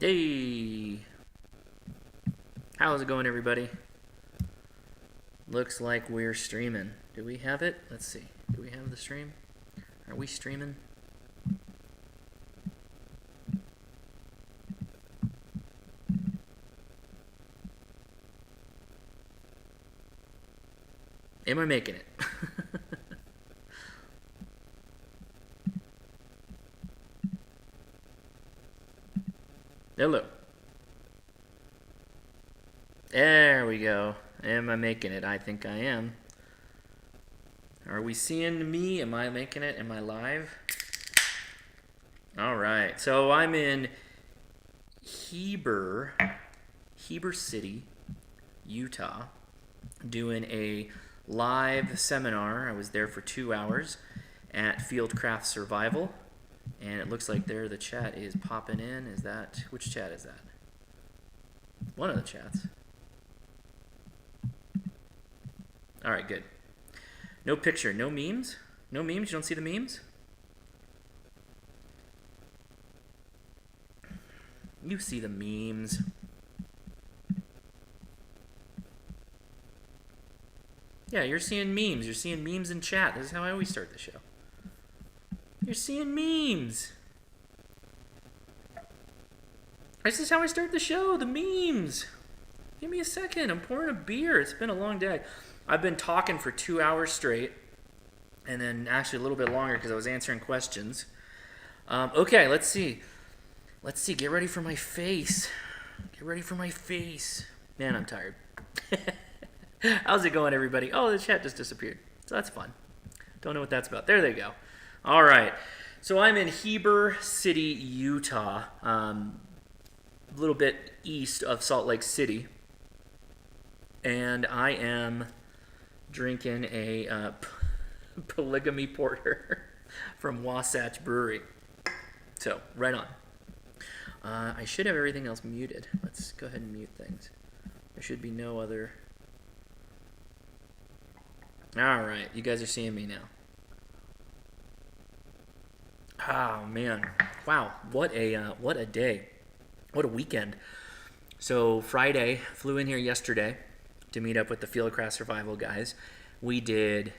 Hey! How's it going, everybody? Looks like we're streaming. Do we have it? Let's see. Do we have the stream? Are we streaming? Am I making it? Hello. There we go. Am I making it? I think I am. Are we seeing me? Am I making it? Am I live? All right. So I'm in Hrcc, Utah, doing a live seminar. I was there for 2 hours at Fieldcraft Survival, and it looks like there the chat is popping in. Is that, which chat is that? One of the chats. All right, good. No picture, no memes? No memes? You don't see the memes? You see the memes. Yeah, you're seeing memes. You're seeing memes in chat. This is how I always start the show. You're seeing memes. This is how I start the show, the memes. Give me a second. I'm pouring a beer. It's been a long day. I've been talking for 2 hours straight, and then actually a little bit longer because I was answering questions. Okay, let's see. Let's see. Get ready for my face. Get ready for my face. Man, I'm tired. How's it going, everybody? Oh, the chat just disappeared. So that's fun. Don't know what that's about. There they go. All right. So I'm in Heber City, Utah, a little bit east of Salt Lake City. And I am drinking a polygamy porter from Wasatch Brewery. So, right on. I should have everything else muted. Let's go ahead and mute things. There should be no other... All right, you guys are seeing me now. Oh, man. Wow, what a day. What a weekend. So, Friday, flew in here yesterday to meet up with the Fieldcraft Survival guys. We did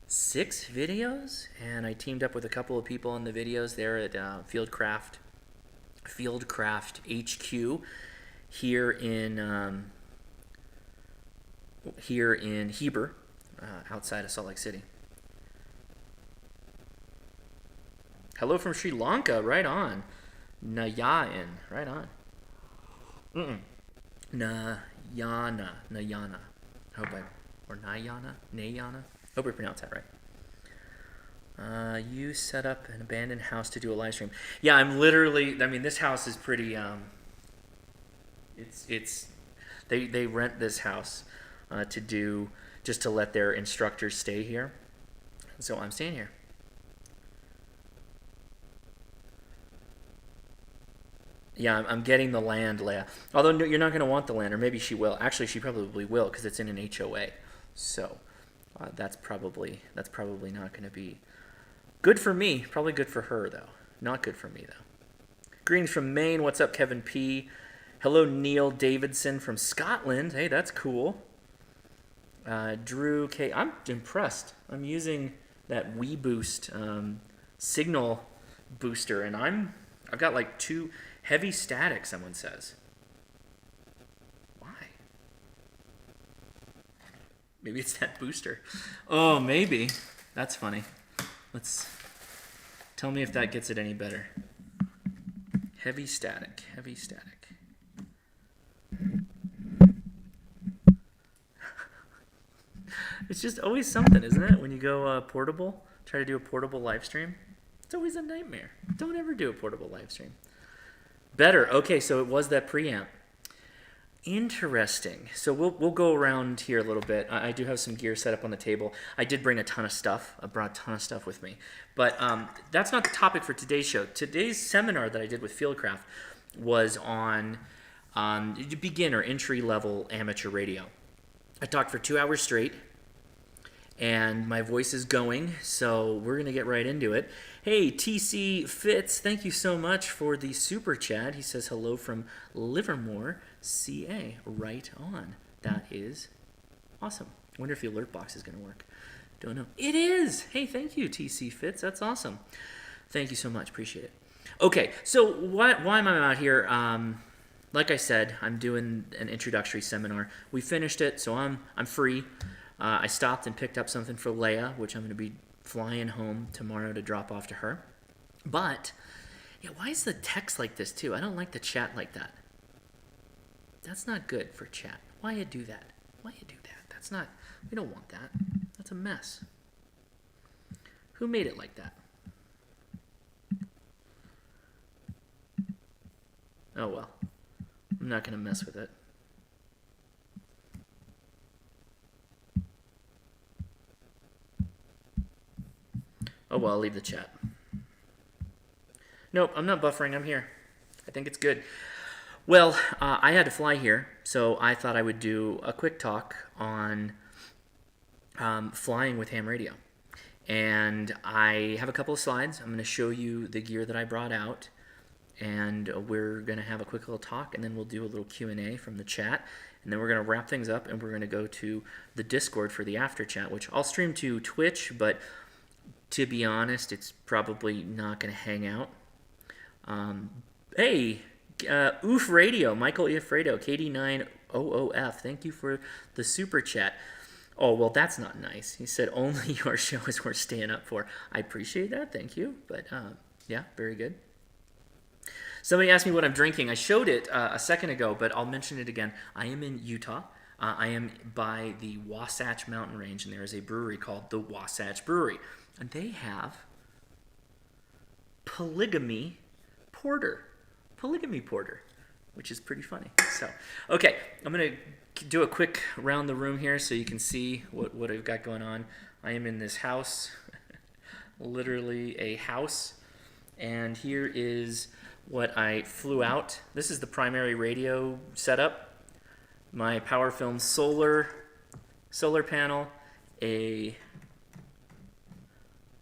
6 videos, and I teamed up with a couple of people in the videos there at Fieldcraft HQ here in Heber, outside of Salt Lake City. Hello from Sri Lanka, right on. Nayan, right on. Nayana. Or Nayana. Hope we pronounced that right. You set up an abandoned house to do a live stream. Yeah, I'm literally, this house is pretty, they rent this house just to let their instructors stay here. So I'm staying here. Yeah, I'm getting the land, Leia. Although no, you're not going to want the land, or maybe she will. Actually, she probably will because it's in an HOA. So that's probably not going to be good for me. Probably good for her, though. Not good for me, though. Greetings from Maine. What's up, Kevin P? Hello, Neil Davidson from Scotland. Hey, that's cool. Drew K. I'm impressed. I'm using that WeBoost signal booster, and I've got like 2 heavy static, someone says. Why? Maybe it's that booster. Oh, maybe. That's funny. Let's tell me if that gets it any better. Heavy static. It's just always something, isn't it? When you go portable, try to do a portable live stream. It's always a nightmare. Don't ever do a portable live stream. Better. Okay, so it was that preamp. Interesting. So we'll go around here a little bit. I do have some gear set up on the table. I did bring a ton of stuff. I brought a ton of stuff with me. But that's not the topic for today's show. Today's seminar that I did with Fieldcraft was on beginner, entry-level amateur radio. I talked for 2 hours straight, and my voice is going, so we're going to get right into it. Hey, TC Fitz, thank you so much for the super chat. He says hello from Livermore, CA. Right on. That is awesome. Wonder if the alert box is going to work. Don't know. It is! Hey, thank you, TC Fitz. That's awesome. Thank you so much. Appreciate it. Okay, so why am I out here? Like I said, I'm doing an introductory seminar. We finished it, so I'm free. I stopped and picked up something for Leia, which I'm going to be flying home tomorrow to drop off to her. But, yeah, why is the text like this, too? I don't like the chat like that. That's not good for chat. Why you do that? Why you do that? That's not... We don't want that. That's a mess. Who made it like that? Oh, well. I'm not going to mess with it. Oh, well, I'll leave the chat. Nope, I'm not buffering. I'm here. I think it's good. Well, I had to fly here, so I thought I would do a quick talk on flying with ham radio. And I have a couple of slides. I'm going to show you the gear that I brought out, and we're going to have a quick little talk, and then we'll do a little Q&A from the chat, and then we're going to wrap things up, and we're going to go to the Discord for the after chat, which I'll stream to Twitch, but to be honest, it's probably not going to hang out. Hey, Oof Radio, Michael Iafredo, KD9OOF, thank you for the super chat. Oh, well, that's not nice. He said only your show is worth staying up for. I appreciate that, thank you. But, yeah, very good. Somebody asked me what I'm drinking. I showed it a second ago, but I'll mention it again. I am in Utah. I am by the Wasatch Mountain Range, and there is a brewery called the Wasatch Brewery. And they have Polygamy Porter, which is pretty funny. So, okay, I'm going to do a quick round the room here so you can see what I've got going on. I am in this house, literally a house, and here is what I flew out. This is the primary radio setup, my PowerFilm solar panel, a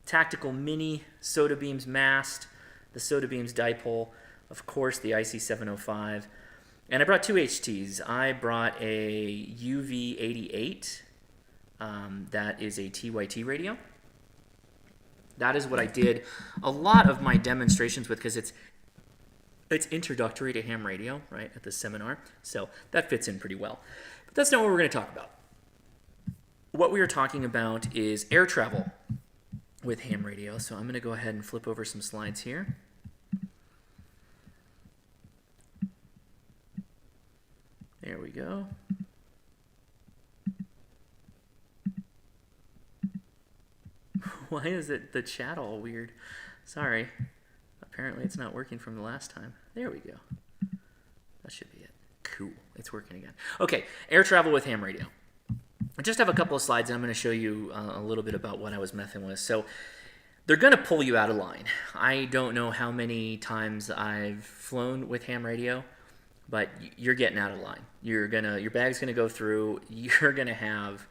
tactical mini Soda Beams mast, the Soda Beams dipole, of course the IC705, and I brought two HTs. I brought a UV88, that is a TYT radio. That is what I did a lot of my demonstrations with, because it's introductory to ham radio, right, at the seminar, so that fits in pretty well. But that's not what we're going to talk about. What we are talking about is air travel with ham radio. So I'm going to go ahead and flip over some slides here. There we go. Why is it the chat all weird? Sorry. Apparently it's not working from the last time. There we go. That should be it. Cool. It's working again. Okay, air travel with ham radio. I just have a couple of slides, and I'm going to show you a little bit about what I was messing with. So they're going to pull you out of line. I don't know how many times I've flown with ham radio, but you're getting out of line. Your bag's going to go through. You're going to have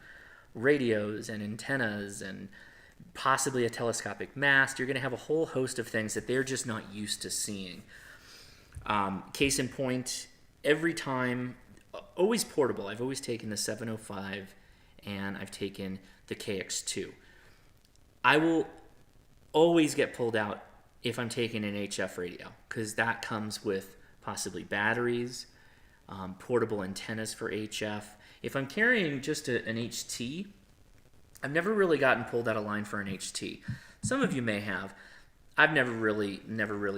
radios and antennas and possibly a telescopic mast. You're going to have a whole host of things that they're just not used to seeing. Case in point, every time, always portable. I've always taken the 705 and I've taken the KX2. I will always get pulled out if I'm taking an HF radio, because that comes with possibly batteries, portable antennas for HF. If I'm carrying just an HT, I've never really gotten pulled out of line for an HT. Some of you may have. I've never really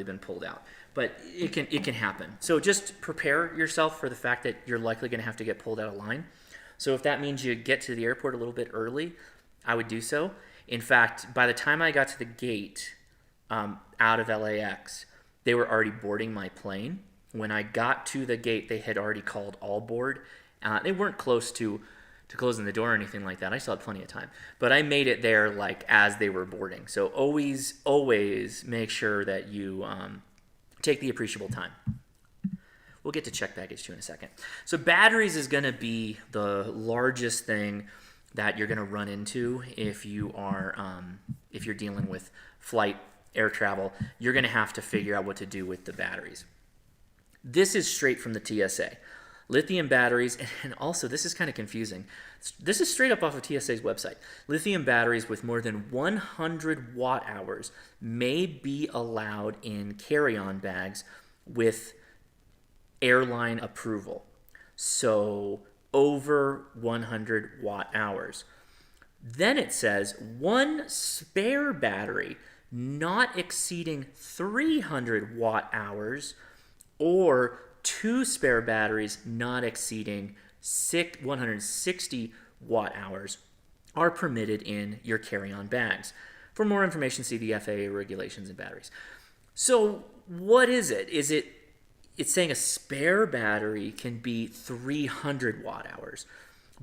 been pulled out, but it can happen. So just prepare yourself for the fact that you're likely going to have to get pulled out of line. So if that means you get to the airport a little bit early, I would do so. In fact, by the time I got to the gate out of LAX, they were already boarding my plane. When I got to the gate, they had already called all board. They weren't close to closing the door or anything like that. I still had plenty of time. But I made it there like as they were boarding. So always make sure that you take the appreciable time. We'll get to check baggage too in a second. So batteries is going to be the largest thing that you're going to run into if you're dealing with flight air travel, you're going to have to figure out what to do with the batteries. This is straight from the TSA. Lithium batteries, and also this is kind of confusing. This is straight up off of TSA's website. Lithium batteries with more than 100 watt hours may be allowed in carry-on bags with airline approval. So over 100 watt hours. Then it says one spare battery not exceeding 300 watt hours or two spare batteries not exceeding 160 watt hours are permitted in your carry-on bags. For more information, see the FAA regulations and batteries. So what is it? It's saying a spare battery can be 300 watt hours,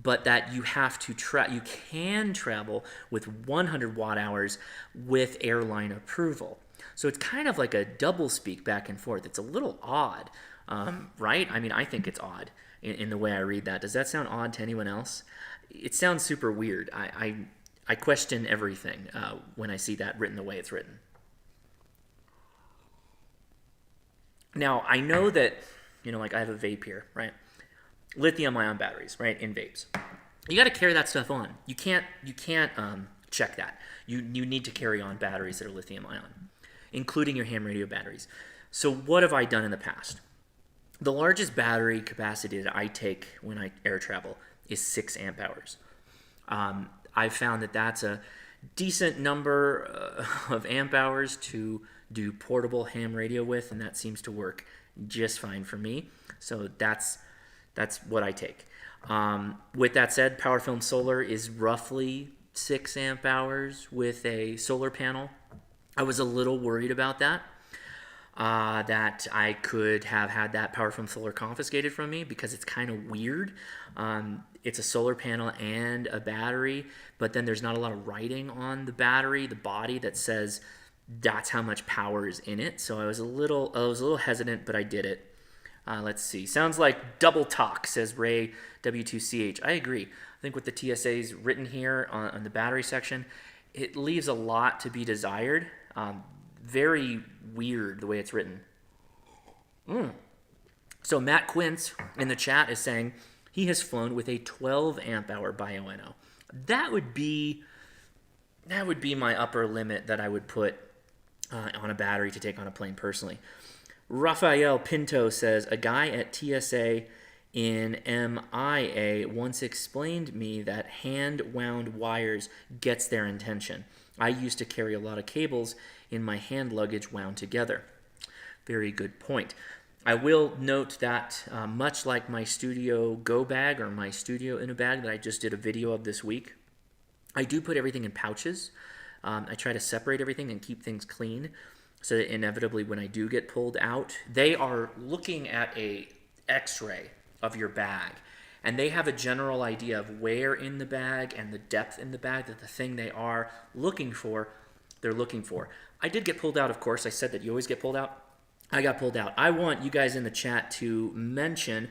but that you have to you can travel with 100 watt hours with airline approval. So it's kind of like a double speak back and forth. It's a little odd, right? I mean, I think it's odd in the way I read that. Does that sound odd to anyone else? It sounds super weird. I question everything when I see that written the way it's written. Now, I know that, like I have a vape here, right? Lithium-ion batteries, right, in vapes. You got to carry that stuff on. You can't check that. You need to carry on batteries that are lithium-ion, including your ham radio batteries. So what have I done in the past? The largest battery capacity that I take when I air travel is 6 amp hours. I've found that that's a decent number of amp hours to do portable ham radio with, and that seems to work just fine for me. So that's what I take. With that said, PowerFilm Solar is roughly 6 amp hours with a solar panel. I was a little worried about that I could have had that PowerFilm Solar confiscated from me because it's kind of weird. It's a solar panel and a battery, but then there's not a lot of writing on the battery, the body that says that's how much power is in it. So I was a little hesitant, but I did it. Let's see. Sounds like double talk, says Ray W2CH. I agree. I think with the TSAs written here on the battery section, it leaves a lot to be desired. Very weird the way it's written. So Matt Quince in the chat is saying he has flown with a 12 amp hour Bioenno. That would be my upper limit that I would put on a battery to take on a plane personally. Rafael Pinto says, a guy at TSA in MIA once explained me that hand-wound wires gets their intention. I used to carry a lot of cables in my hand luggage wound together. Very good point. I will note that much like my Studio Go bag or my Studio in a bag that I just did a video of this week, I do put everything in pouches. I try to separate everything and keep things clean so that inevitably when I do get pulled out, they are looking at a x-ray of your bag and they have a general idea of where in the bag and the depth in the bag that the thing they are looking for, they're looking for. I did get pulled out, of course. I said that you always get pulled out. I got pulled out. I want you guys in the chat to mention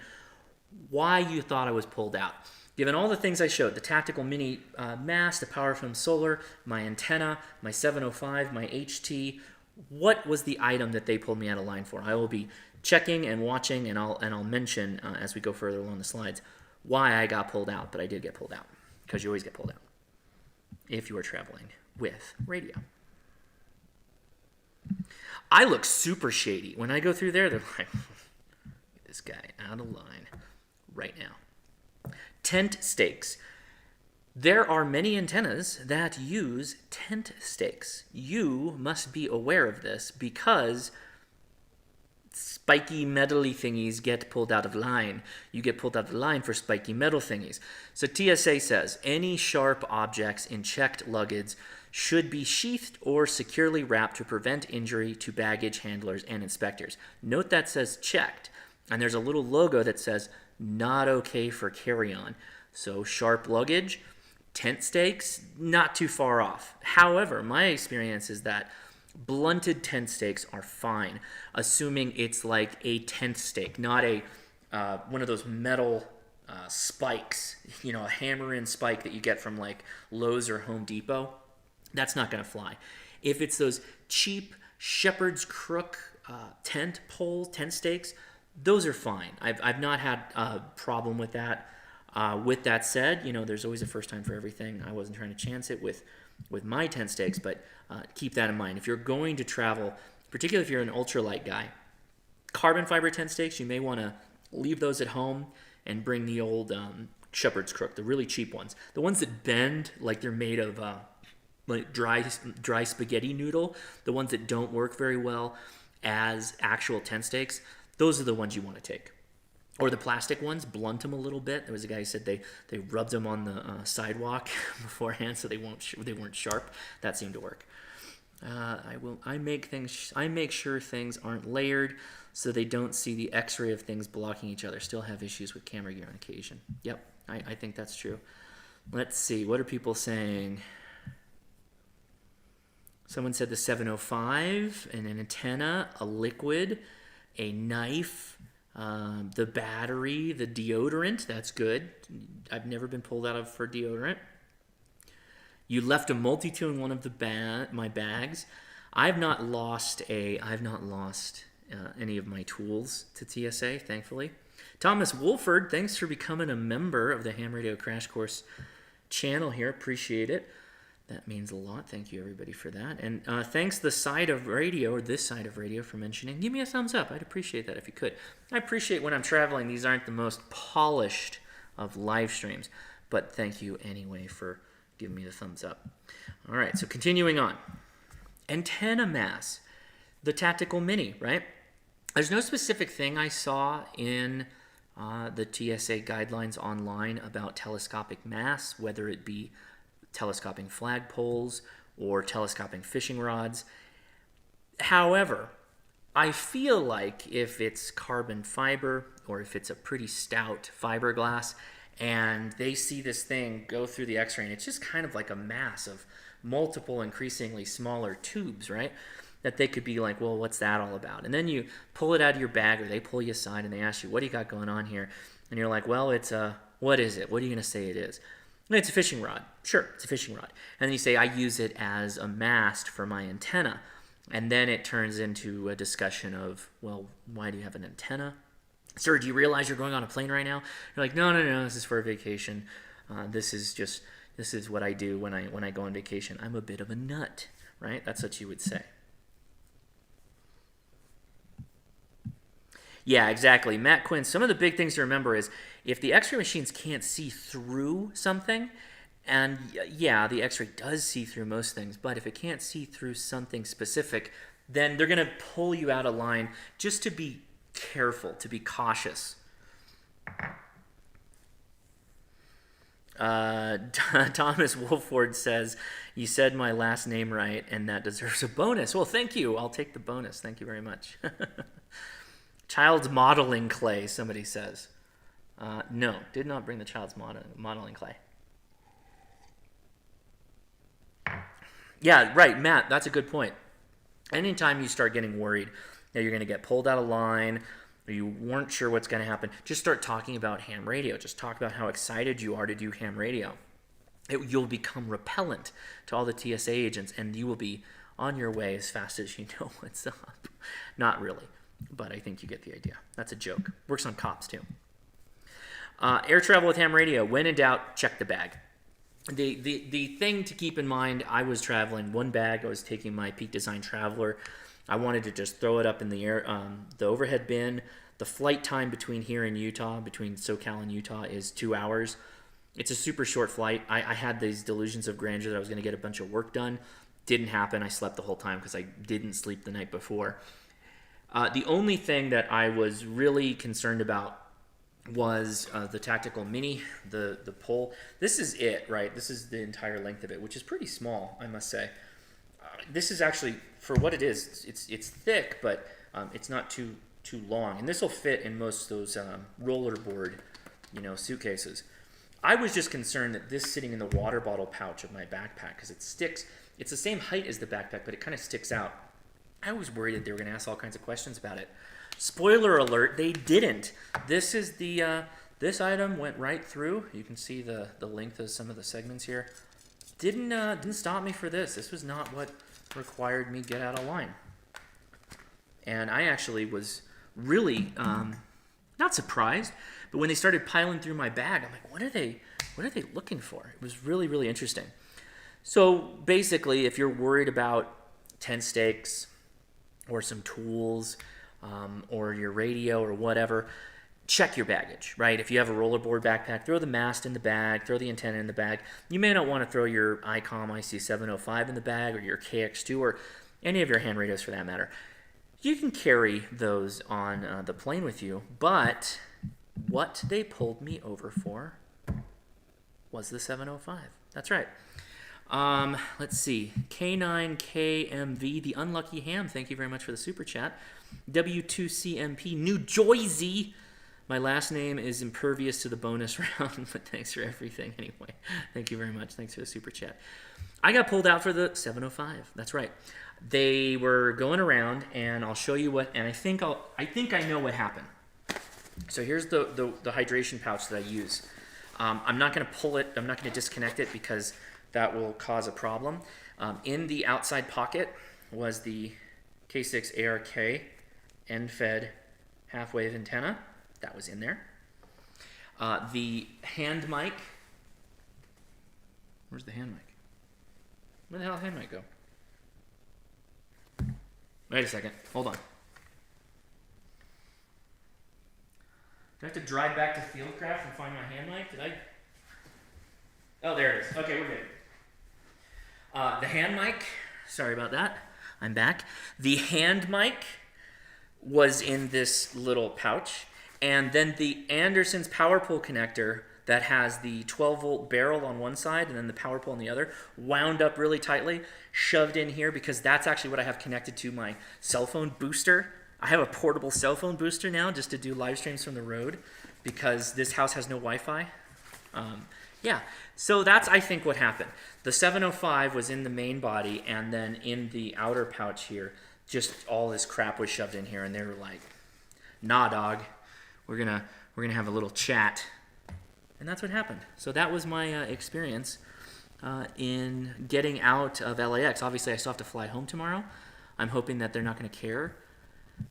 why you thought I was pulled out. Given all the things I showed, the tactical mini mast, the PowerFilm Solar, my antenna, my 705, my HT, what was the item that they pulled me out of line for? I will be checking and watching, and I'll mention as we go further along the slides why I got pulled out, but I did get pulled out, because you always get pulled out if you are traveling with radio. I look super shady. When I go through there, they're like, get this guy out of line right now. Tent stakes. There are many antennas that use tent stakes. You must be aware of this because spiky metally thingies get pulled out of line. You get pulled out of line for spiky metal thingies. So TSA says any sharp objects in checked luggage should be sheathed or securely wrapped to prevent injury to baggage handlers and inspectors. Note that says checked, and there's a little logo that says not okay for carry-on. So sharp luggage, tent stakes, not too far off. However, my experience is that blunted tent stakes are fine, assuming it's like a tent stake, not a one of those metal spikes, a hammer-in spike that you get from like Lowe's or Home Depot. That's not going to fly. If it's those cheap shepherd's crook tent poles, tent stakes, those are fine. I've not had a problem with that. With that said, there's always a first time for everything. I wasn't trying to chance it with my tent stakes, but keep that in mind. If you're going to travel, particularly if you're an ultralight guy, carbon fiber tent stakes, you may want to leave those at home and bring the old shepherd's crook, the really cheap ones. The ones that bend like they're made of like dry spaghetti noodle, the ones that don't work very well as actual tent stakes, those are the ones you want to take. Or the plastic ones, blunt them a little bit. There was a guy who said they rubbed them on the sidewalk beforehand so they weren't sharp. That seemed to work. I make sure things aren't layered so they don't see the X-ray of things blocking each other. Still have issues with camera gear on occasion. Yep, I think that's true. Let's see, what are people saying? Someone said the 705, and an antenna, a liquid, a knife, the battery, the deodorant. That's good. I've never been pulled out of for deodorant. You left a multi-tool in one of my bags. I've not lost any of my tools to TSA, thankfully. Thomas Wolford, thanks for becoming a member of the Ham Radio Crash Course channel here. Appreciate it. That means a lot. Thank you, everybody, for that. And thanks this side of radio for mentioning. Give me a thumbs up. I'd appreciate that if you could. I appreciate when I'm traveling, these aren't the most polished of live streams. But thank you anyway for giving me the thumbs up. All right, so continuing on. Antenna mass. The tactical mini, right? There's no specific thing I saw in the TSA guidelines online about telescopic mass, whether it be telescoping flagpoles or telescoping fishing rods. However, I feel like if it's carbon fiber or if it's a pretty stout fiberglass and they see this thing go through the X-ray and it's just kind of like a mass of multiple increasingly smaller tubes, right? That they could be like, well, what's that all about? And then you pull it out of your bag or they pull you aside and they ask you, what do you got going on here? And you're like, well, what is it? What are you going to say it is? It's a fishing rod. Sure, it's a fishing rod. And then you say, I use it as a mast for my antenna. And then it turns into a discussion of, well, why do you have an antenna? Sir, do you realize you're going on a plane right now? You're like, no, this is for a vacation. This is what I do when I go on vacation. I'm a bit of a nut, right? That's what you would say. Yeah, exactly. Matt Quinn, some of the big things to remember is if the X-ray machines can't see through something, and yeah, the X-ray does see through most things, but if it can't see through something specific, then they're going to pull you out of line just to be careful, to be cautious. Thomas Wolford says, you said my last name right, and that deserves a bonus. Well, thank you. I'll take the bonus. Thank you very much. Child's modeling clay, somebody says. No, did not bring the child's modeling clay. Yeah, right, Matt, that's a good point. Anytime you start getting worried that you're going to get pulled out of line or you weren't sure what's going to happen, just start talking about ham radio. Just talk about how excited you are to do ham radio. You'll become repellent to all the TSA agents, and you will be on your way as fast as you know what's up. Not really. But I think you get the idea. That's a joke. Works on cops, too. Air travel with ham radio. When in doubt, check the bag. The thing to keep in mind, I was traveling one bag. I was taking my Peak Design Traveler. I wanted to just throw it up in the air. The overhead bin, the flight time between here and Utah, between SoCal and Utah, is 2 hours. It's a super short flight. I had these delusions of grandeur that I was going to get a bunch of work done. Didn't happen. I slept the whole time because I didn't sleep the night before. The only thing that I was really concerned about was the tactical mini, the pole. This is it, right? This is the entire length of it, which is pretty small, I must say. This is actually, for what it is, it's thick, but it's not too long. And this will fit in most of those rollerboard, suitcases. I was just concerned that this sitting in the water bottle pouch of my backpack, because it sticks. It's the same height as the backpack, but it kind of sticks out. I was worried that they were going to ask all kinds of questions about it. Spoiler alert, they didn't. This is this item went right through. You can see the length of some of the segments here. Didn't stop me for this. This was not what required me get out of line. And I actually was really not surprised, but when they started piling through my bag, I'm like, what are they looking for? It was really, really interesting. So basically, if you're worried about tent stakes or some tools or your radio or whatever, check your baggage, right? If you have a rollerboard backpack, throw the mast in the bag, throw the antenna in the bag. You may not want to throw your ICOM IC705 in the bag or your KX2 or any of your hand radios for that matter. You can carry those on the plane with you, but what they pulled me over for was the 705. That's right. Let's see. K9KMV, the Unlucky Ham, thank you very much for the super chat. W2CMP, New Jersey. My last name is impervious to the bonus round, but thanks for everything anyway. Thank you very much. Thanks for the super chat. I got pulled out for the 705. That's right. They were going around, and I'll show you what. And I think I know what happened. So here's the hydration pouch that I use. I'm not going to pull it. I'm not going to disconnect it because that will cause a problem. In the outside pocket was the K6 Hrcc end-fed half-wave antenna. That was in there. The hand mic. Where's the hand mic? Where the hell did the hand mic go? Wait a second. Hold on. Do I have to drive back to Fieldcraft and find my hand mic? Oh, there it is. Okay, we're good. The hand mic. Sorry about that. I'm back. The hand mic was in this little pouch. And then the Anderson's power pole connector that has the 12-volt barrel on one side and then the power pole on the other, wound up really tightly, shoved in here because that's actually what I have connected to my cell phone booster. I have a portable cell phone booster now just to do live streams from the road because this house has no Wi-Fi. Yeah, so that's, I think, what happened. The 705 was in the main body, and then in the outer pouch here, just all this crap was shoved in here, and they were like, nah, dog, we're gonna have a little chat. And that's what happened. So that was my experience in getting out of LAX. Obviously, I still have to fly home tomorrow. I'm hoping that they're not going to care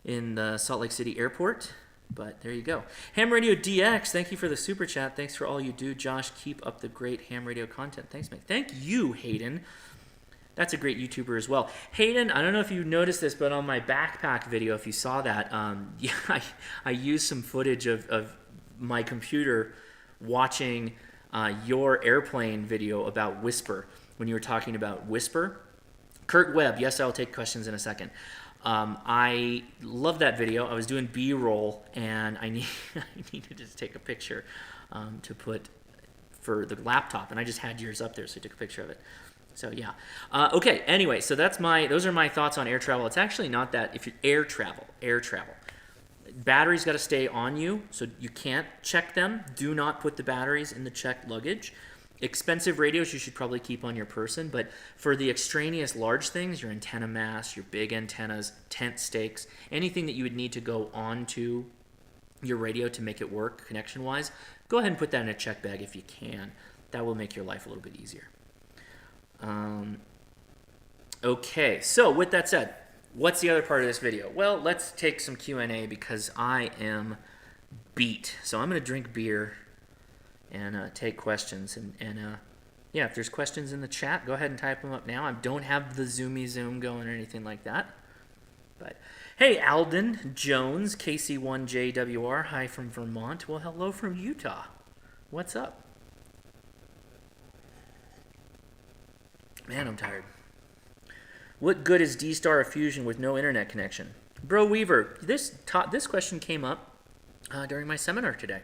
in the Salt Lake City airport. But there you go. Ham Radio DX, thank you for the super chat. Thanks for all you do. Josh, keep up the great ham radio content. Thanks, mate. Thank you, Hayden. That's a great YouTuber as well. Hayden, I don't know if you noticed this, but on my backpack video, if you saw that, yeah, I used some footage of my computer watching your airplane video about Whisper, when you were talking about Whisper. Kurt Webb, yes, I'll take questions in a second. I love that video. I was doing B-roll, and I needed to take a picture to put for the laptop, and I just had yours up there, so I took a picture of it. So yeah. Okay. Anyway, so those are my thoughts on air travel. It's actually not that. If you air travel, batteries got to stay on you, so you can't check them. Do not put the batteries in the checked luggage. Expensive radios you should probably keep on your person, but for the extraneous large things, your antenna masts, your big antennas, tent stakes, anything that you would need to go onto your radio to make it work connection-wise, go ahead and put that in a check bag if you can. That will make your life a little bit easier. Okay, so with that said, what's the other part of this video? Well, let's take some Q&A because I am beat. So I'm going to drink beer and take questions. And yeah, if there's questions in the chat, go ahead and type them up now. I don't have the Zoomy Zoom going or anything like that. But hey, Alden Jones, KC1JWR, hi from Vermont. Well, hello from Utah. What's up? Man, I'm tired. What good is D-Star Fusion with no internet connection? Bro Weaver, this question came up during my seminar today.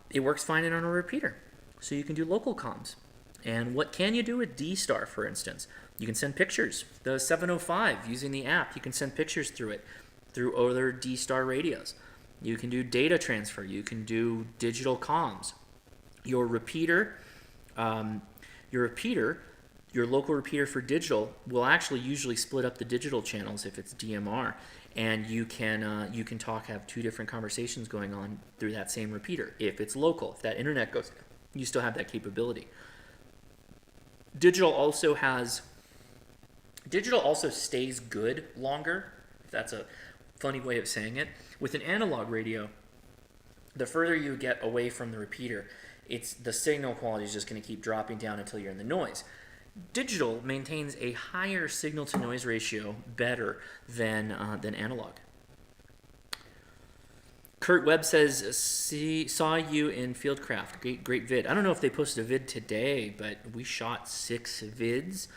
It works fine on a repeater, so you can do local comms. And what can you do with D-Star, for instance? You can send pictures. The 705, using the app, you can send pictures through it, through other D-Star radios. You can do data transfer. You can do digital comms. Your repeater, your local repeater for digital will actually usually split up the digital channels if it's DMR, and you can have two different conversations going on through that same repeater. If it's local, if that internet goes, you still have that capability. Digital also has Digital also stays good longer, if that's a funny way of saying it. With an analog radio, the further you get away from the repeater, the signal quality is just going to keep dropping down until you're in the noise. Digital maintains a higher signal to noise ratio better than analog. Kurt Webb says, saw you in Fieldcraft. Great vid. I don't know if they posted a vid today, but we shot 6 vids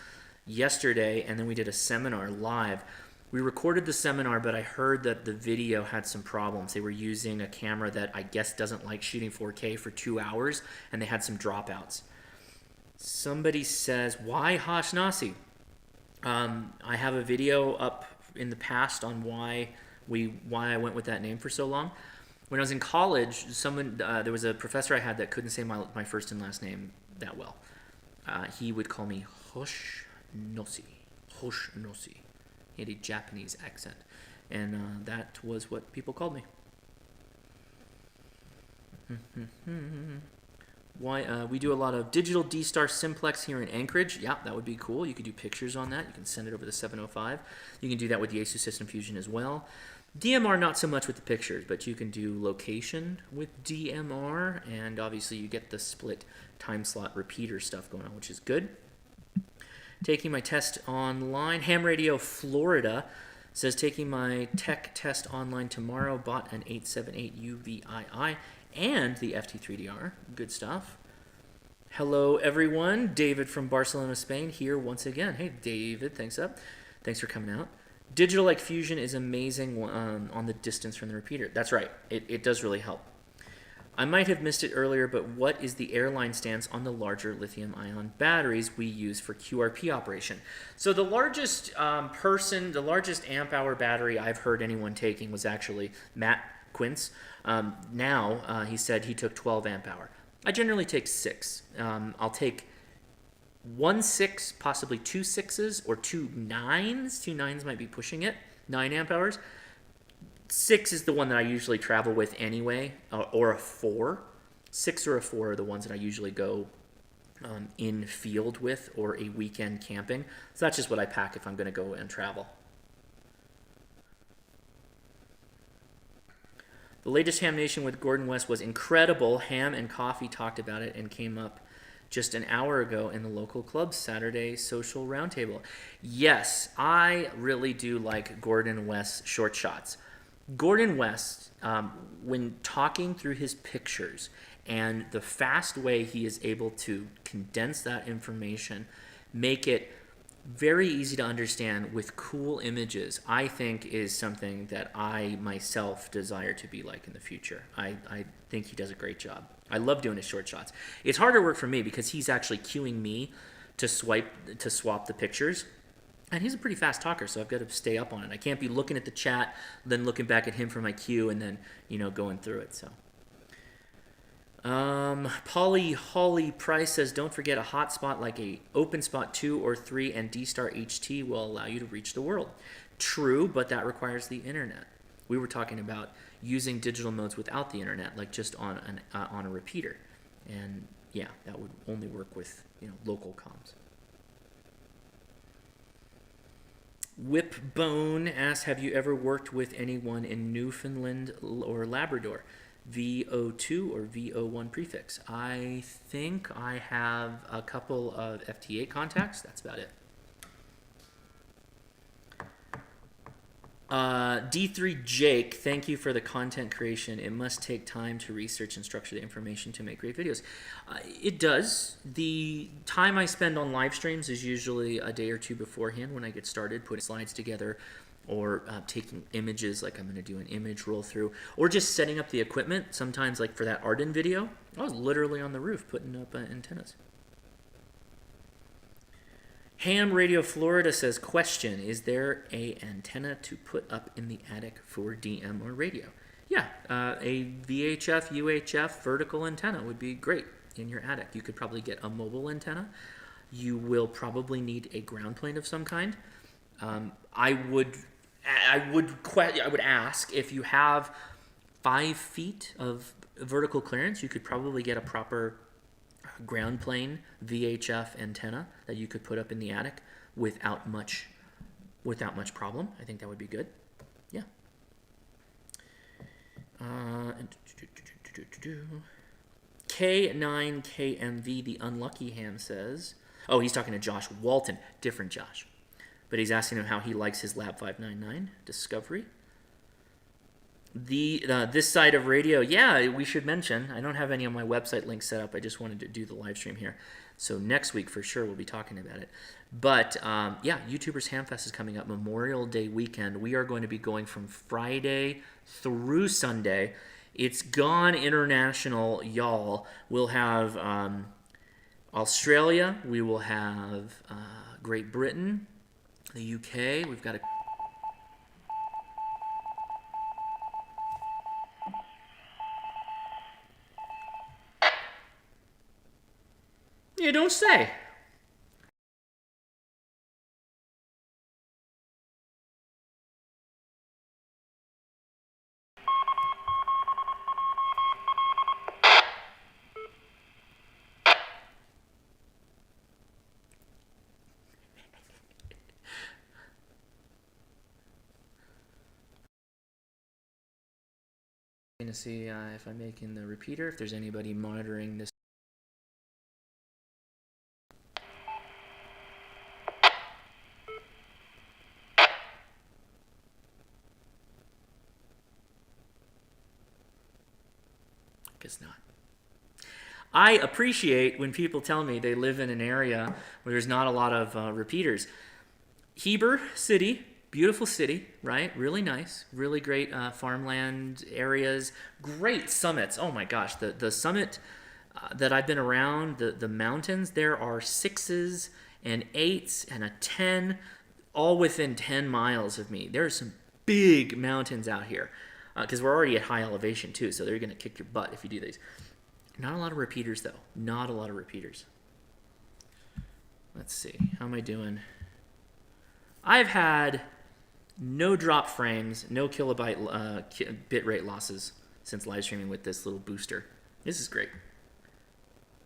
yesterday, and then we did a seminar live. We recorded the seminar, but I heard that the video had some problems. They were using a camera that I guess doesn't like shooting 4K for 2 hours, and they had some dropouts. Somebody says, why Hrcc? I have a video up in the past on why I went with that name for so long. When I was in college, there was a professor I had that couldn't say my first and last name that well. He would call me Hrcc. He had a Japanese accent, and that was what people called me. We do a lot of digital D-Star simplex here in Anchorage. Yeah, that would be cool. You could do pictures on that. You can send it over to 705. You can do that with the ASUS System Fusion as well. DMR, not so much with the pictures, but you can do location with DMR, and obviously you get the split time slot repeater stuff going on, which is good. Taking my test online. Ham Radio Florida says, taking my tech test online tomorrow, bought an 878 UVII and the FT3DR. Good stuff. Hello, everyone. David from Barcelona, Spain, here once again. Hey, David, thanks for coming out. Digital like Fusion is amazing on the distance from the repeater. That's right. It does really help. I might have missed it earlier, but what is the airline stance on the larger lithium-ion batteries we use for QRP operation? So the largest the largest amp-hour battery I've heard anyone taking was actually Matt Quince. Now he said he took 12 amp-hour. I generally take 6. I'll take 1 6, possibly 2 6s, or 2 9s. 2 9s might be pushing it. 9 amp-hours. 6 is the one that I usually travel with anyway, or a 4. 6 or a 4 are the ones that I usually go in field with, or a weekend camping. So that's just what I pack if I'm going to go and travel. The latest Ham Nation with Gordon West was incredible. Ham and Coffee talked about it and came up just an hour ago in the local club's Saturday social roundtable. Yes, I really do like Gordon West's short shots. Gordon West, when talking through his pictures and the fast way he is able to condense that information, make it very easy to understand with cool images, I think is something that I myself desire to be like in the future. I think he does a great job. I love doing his short shots. It's harder work for me because he's actually cueing me to swap the pictures. And he's a pretty fast talker, so I've got to stay up on it. I can't be looking at the chat, then looking back at him for my cue, and then, going through it. So, Polly Holly Price says, don't forget a hotspot like a OpenSpot 2 or 3 and D-Star HT will allow you to reach the world. True, but that requires the internet. We were talking about using digital modes without the internet, like just on a repeater. And yeah, that would only work with local comms. Whipbone asks, have you ever worked with anyone in Newfoundland or Labrador? VO2 or VO1 prefix. I think I have a couple of FT8 contacts. That's about it. D3 Jake, thank you for the content creation. It must take time to research and structure the information to make great videos. It does. The time I spend on live streams is usually a day or two beforehand when I get started, putting slides together or taking images, like I'm going to do an image roll through, or just setting up the equipment. Sometimes, like for that Arden video, I was literally on the roof putting up antennas. Ham Radio Florida says, question, is there a antenna to put up in the attic for DM or radio? Yeah, a VHF, UHF vertical antenna would be great in your attic. You could probably get a mobile antenna. You will probably need a ground plane of some kind. I would ask if you have 5 feet of vertical clearance, you could probably get a proper ground plane VHF antenna that you could put up in the attic without much without much problem. I think that would be good. Yeah. K9KMV, the Unlucky Ham says, oh, he's talking to Josh Walton, different Josh. But he's asking him how he likes his Lab 599 Discovery. This side of radio, yeah, we should mention, I don't have any on my website links set up. I just wanted to do the live stream here. So next week, for sure, we'll be talking about it. But, yeah, YouTubers Hamfest is coming up Memorial Day weekend. We are going to be going from Friday through Sunday. It's gone international, y'all. We'll have Australia. We will have Great Britain, the UK. We've got a... You don't say. I'm going to see if I'm making the repeater, if there's anybody monitoring this. Guess not. I appreciate when people tell me they live in an area where there's not a lot of repeaters. Heber City, beautiful city, right? Really nice, really great farmland areas, great summits. Oh my gosh, the summit that I've been around, the mountains, there are 6s and 8s and a 10, all within 10 miles of me. There are some big mountains out here. Because we're already at high elevation too, so they're going to kick your butt if you do these. Not a lot of repeaters though. Not a lot of repeaters. Let's see. How am I doing? I've had no drop frames, no kilobyte bit rate losses since live streaming with this little booster. This is great.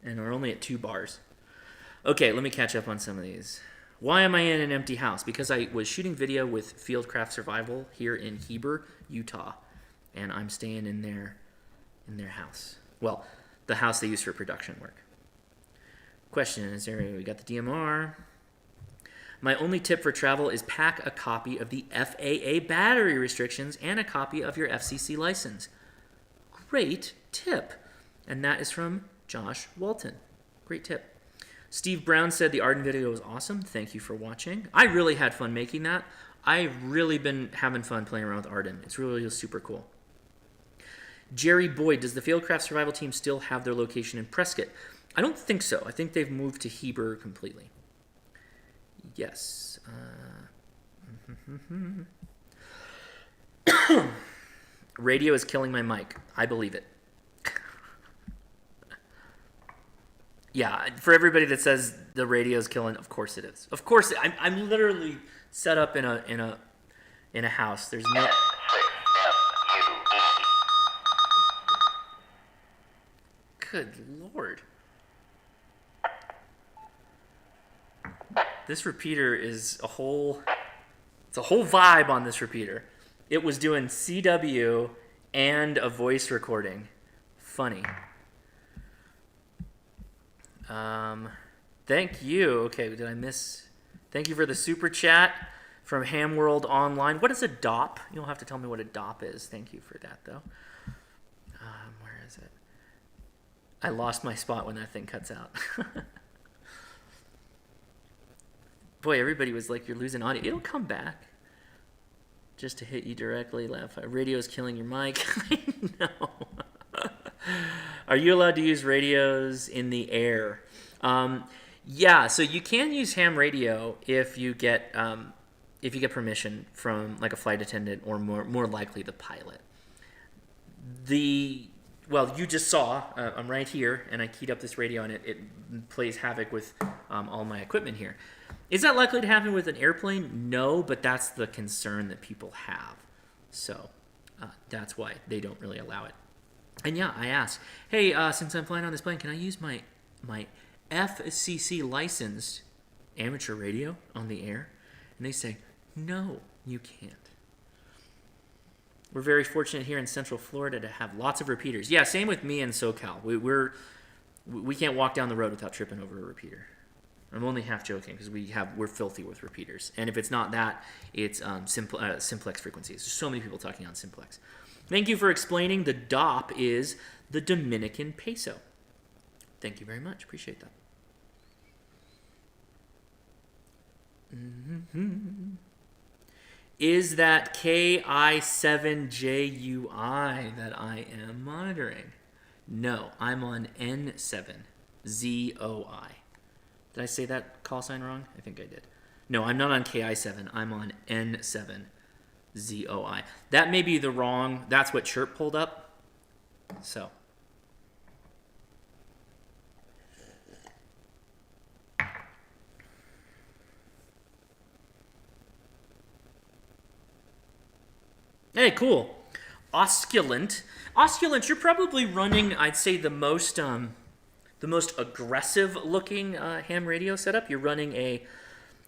And we're only at 2 bars. Okay, let me catch up on some of these. Why am I in an empty house? Because I was shooting video with Fieldcraft Survival here in Heber, Utah. And I'm staying in their house. Well, the house they use for production work. Question is there, we got the DMR. My only tip for travel is pack a copy of the FAA battery restrictions and a copy of your FCC license. Great tip. And that is from Josh Walton. Great tip. Steve Brown said the Arden video was awesome. Thank you for watching. I really had fun making that. I've really been having fun playing around with Arden. It's really super cool. Jerry Boyd, does the Fieldcraft Survival team still have their location in Prescott? I don't think so. I think they've moved to Heber completely. Yes. Radio is killing my mic. I believe it. Yeah, for everybody that says the radio is killing, of course it is. Of course, I'm literally set up in a house. There's no... Good Lord. This repeater is it's a whole vibe on this repeater. It was doing CW and a voice recording. Funny. Thank you. Okay, did I miss? Thank you for the super chat from Hamworld Online. What is a DOP? You'll have to tell me what a DOP is. Thank you for that, though. Where is it? I lost my spot when that thing cuts out. Boy, everybody was like, you're losing audio. It'll come back. Just to hit you directly. Radio's killing your mic. I know. Are you allowed to use radios in the air? Yeah, so you can use ham radio if you get permission from like a flight attendant or more likely the pilot. Well, you just saw, I'm right here, and I keyed up this radio, and it plays havoc with all my equipment here. Is that likely to happen with an airplane? No, but that's the concern that people have. So that's why they don't really allow it. And yeah, I asked, hey, since I'm flying on this plane, can I use my FCC licensed amateur radio on the air? And they say, No, you can't. We're very fortunate here in Central Florida to have lots of repeaters. Yeah, same with me in SoCal. We can't walk down the road without tripping over a repeater. I'm only half joking because we're filthy with repeaters. And if it's not that, it's simplex frequencies. There's so many people talking on simplex. Thank you for explaining. The DOP is the Dominican peso. Thank you very much. Appreciate that. Mm-hmm. Is that KI7JUI that I am monitoring? No, I'm on N7ZOI. Did I say that call sign wrong? I think I did. No, I'm not on KI7. I'm on N7ZOI. That may be the wrong. That's what Chirp pulled up. So. Hey, cool. Osculant. Osculant, you're probably running, I'd say, the most aggressive looking ham radio setup. You're running a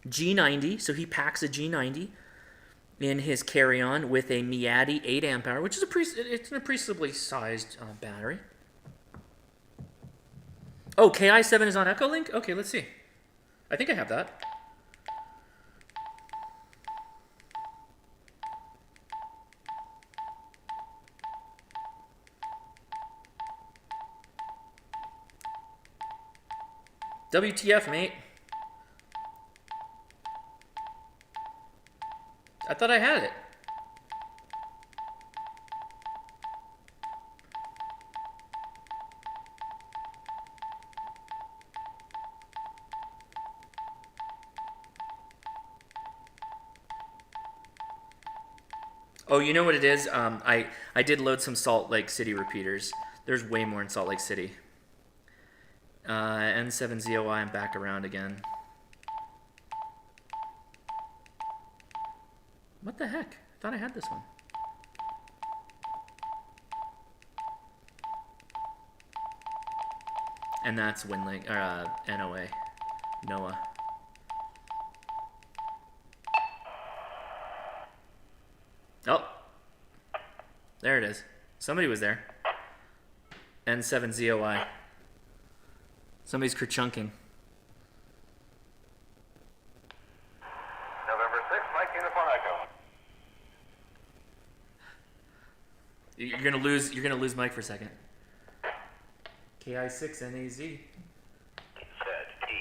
G90, so he packs a G90 in his carry-on with a Miati 8 amp hour, which is it's an appreciably sized battery. Oh, KI7 is on Echolink? Okay, let's see. I think I have that. WTF, mate. I thought I had it. Oh, you know what it is? I did load some Salt Lake City repeaters. There's way more in Salt Lake City. N7ZOI, I'm back around again. What the heck? I thought I had this one. And that's WinLink, or NOA. NOAA. Oh. There it is. Somebody was there. N7ZOI. Somebody's kerchunking. November 6th, Mike Uniform Echo. You're gonna lose Mike for a second. KI6NAZ. Set T.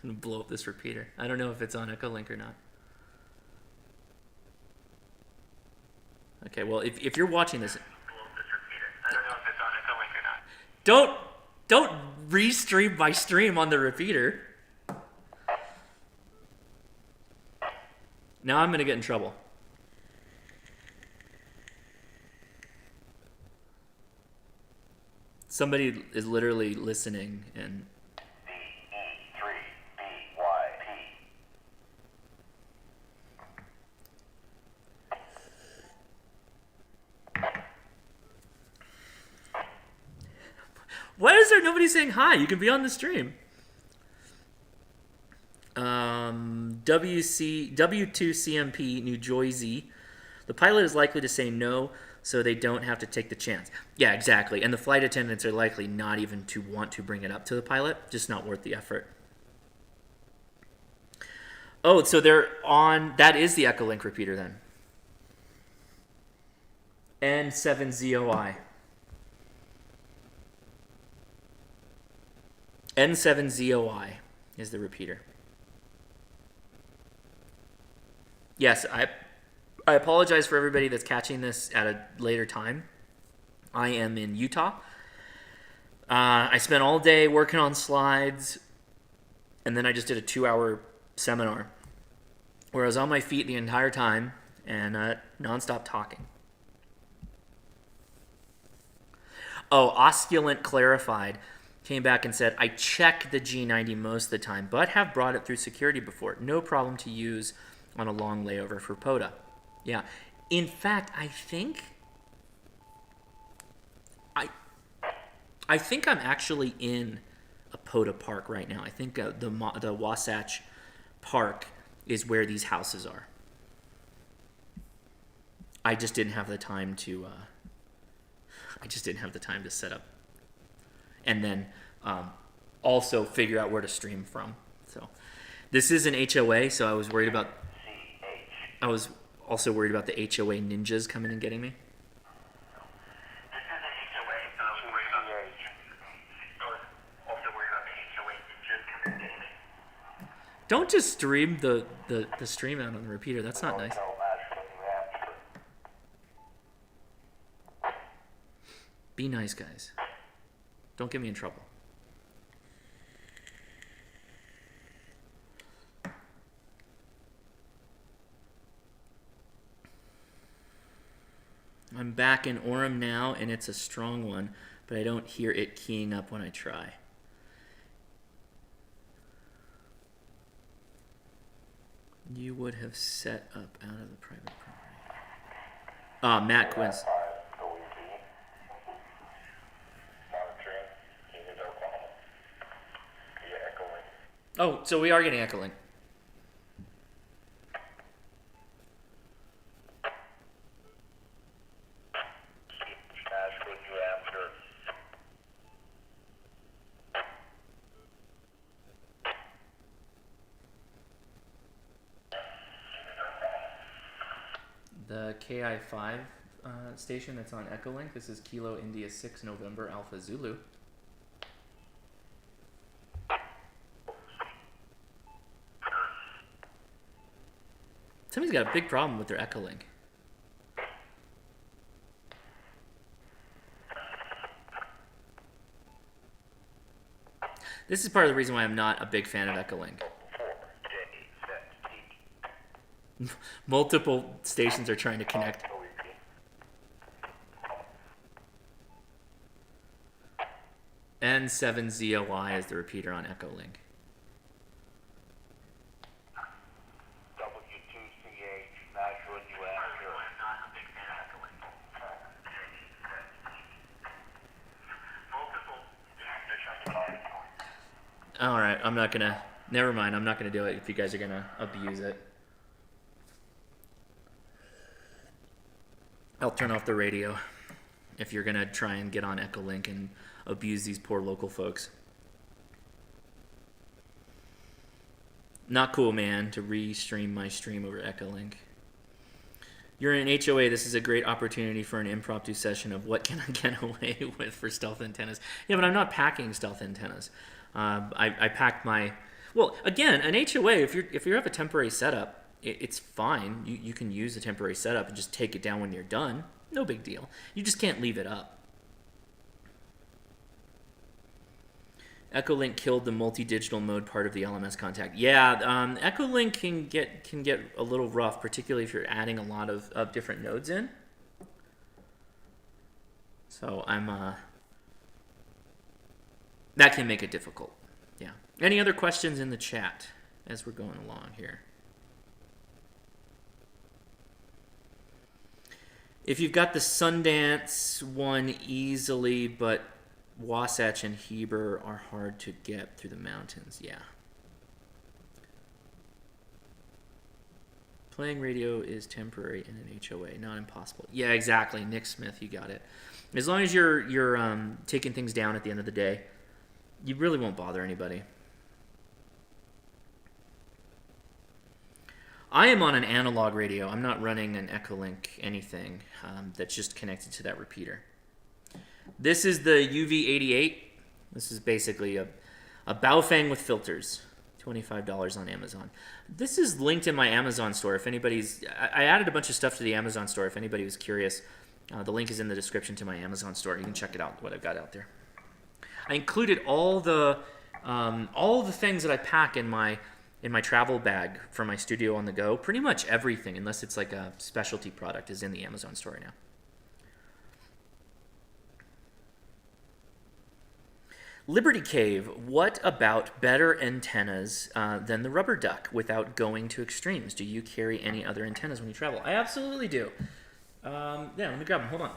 I'm gonna blow up this repeater. I don't know if it's on Echolink or not. Okay, well, if you're watching this, I don't know if it's on Echolink or not. don't restream my stream on the repeater. Now I'm gonna get in trouble. Somebody is literally listening and. Why is there nobody saying hi? You can be on the stream. W2CMP, New Jersey. The pilot is likely to say no, so they don't have to take the chance. Yeah, exactly. And the flight attendants are likely not even to want to bring it up to the pilot. Just not worth the effort. Oh, so they're on... That is the Echolink repeater then. N7ZOI. N7ZOI is the repeater. Yes, I apologize for everybody that's catching this at a later time. I am in Utah. I spent all day working on slides, and then I just did a 2-hour seminar where I was on my feet the entire time and nonstop talking. Oh, Osculant clarified. Came back and said, I check the G90 most of the time, but have brought it through security before. No problem to use on a long layover for POTA. Yeah. In fact, I think I think I'm actually in Apota Park right now. I think the Wasatch Park is where these houses are. I just didn't have the time to. I just didn't have the time to set up, and then also figure out where to stream from. So, this is an HOA, so I was worried about. I was also worried about the HOA ninjas coming and getting me. This is an HOA, so I was worried about I was also worried about the HOA ninjas coming and getting me. Don't just stream the stream out on the repeater. That's not nice. Be nice, guys. Don't get me in trouble. I'm back in Orem now, and it's a strong one, but I don't hear it keying up when I try. You would have set up out of the private property. Matt Quince. Oh, so we are getting echoing. The KI5 station that's on Echolink. This is Kilo India 6 November Alpha Zulu. Somebody's got a big problem with their Echolink. This is part of the reason why I'm not a big fan of Echolink. Multiple stations are trying to connect. N7ZOI is the repeater on Echolink. All right, I'm not gonna. Never mind. I'm not gonna do it if you guys are gonna abuse it. I'll turn off the radio if you're gonna try and get on Echolink and abuse these poor local folks. Not cool, man, to restream my stream over Echolink. You're in an HOA. This is a great opportunity for an impromptu session of what can I get away with for stealth antennas. Yeah, but I'm not packing stealth antennas. I packed my... Well, again, an HOA, if you have a temporary setup, it's fine. You can use a temporary setup and just take it down when you're done. No big deal. You just can't leave it up. Echolink killed the multi-digital mode part of the LMS contact. Yeah, Echolink can get a little rough, particularly if you're adding a lot of different nodes in. So that can make it difficult. Yeah. Any other questions in the chat as we're going along here? If you've got the Sundance one easily, but Wasatch and Heber are hard to get through the mountains, yeah. Playing radio is temporary in an HOA, not impossible. Yeah, exactly. Nick Smith, you got it. As long as you're taking things down at the end of the day, you really won't bother anybody. I am on an analog radio. I'm not running an Echolink anything that's just connected to that repeater. This is the UV88. This is basically a Baofeng with filters. $25 on Amazon. This is linked in my Amazon store. If anybody's... I added a bunch of stuff to the Amazon store. If anybody was curious, the link is in the description to my Amazon store. You can check it out, what I've got out there. I included all the things that I pack in my travel bag for my studio on the go. Pretty much everything, unless it's like a specialty product, is in the Amazon store now. Liberty Cave, what about better antennas than the rubber duck without going to extremes? Do you carry any other antennas when you travel? I absolutely do. Yeah, let me grab them. Hold on.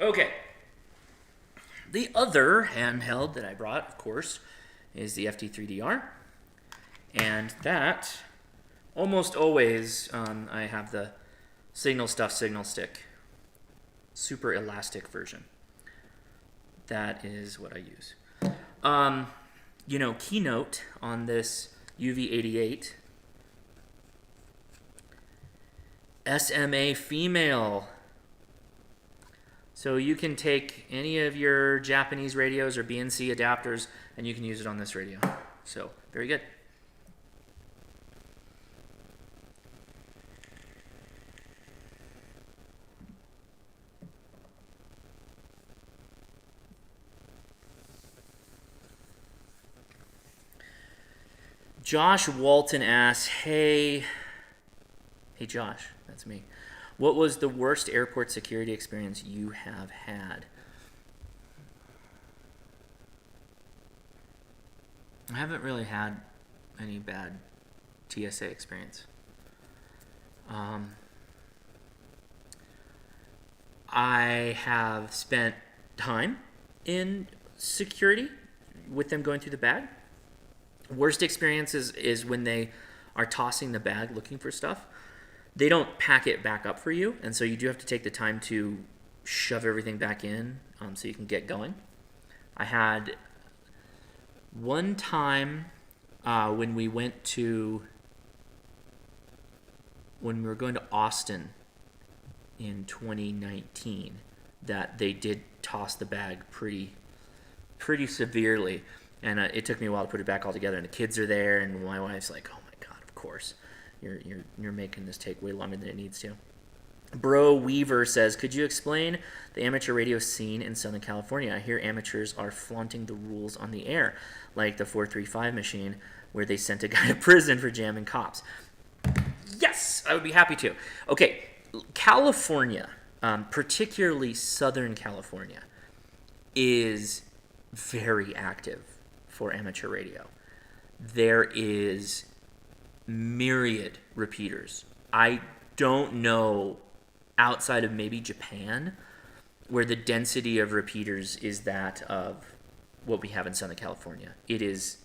Okay. The other handheld that I brought, of course, is the FT3DR. And that, almost always, I have the Signal Stick. Super elastic version. That is what I use. Keynote on this UV88. SMA female. So you can take any of your Japanese radios or BNC adapters and you can use it on this radio. So, very good. Josh Walton asks, hey Josh, that's me. What was the worst airport security experience you have had? I haven't really had any bad TSA experience. I have spent time in security with them going through the bag. Worst experience is when they are tossing the bag looking for stuff. They don't pack it back up for you, and so you do have to take the time to shove everything back in so you can get going. I had one time when we were going to Austin in 2019 that they did toss the bag pretty severely, and it took me a while to put it back all together. And the kids are there, and my wife's like, "Oh my God, of course, you're making this take way longer than it needs to." Bro Weaver says, could you explain the amateur radio scene in Southern California? I hear amateurs are flaunting the rules on the air, like the 435 machine where they sent a guy to prison for jamming cops. Yes, I would be happy to. Okay, California, particularly Southern California, is very active for amateur radio. There is myriad repeaters. I don't know, outside of maybe Japan, where the density of repeaters is that of what we have in Southern California. It is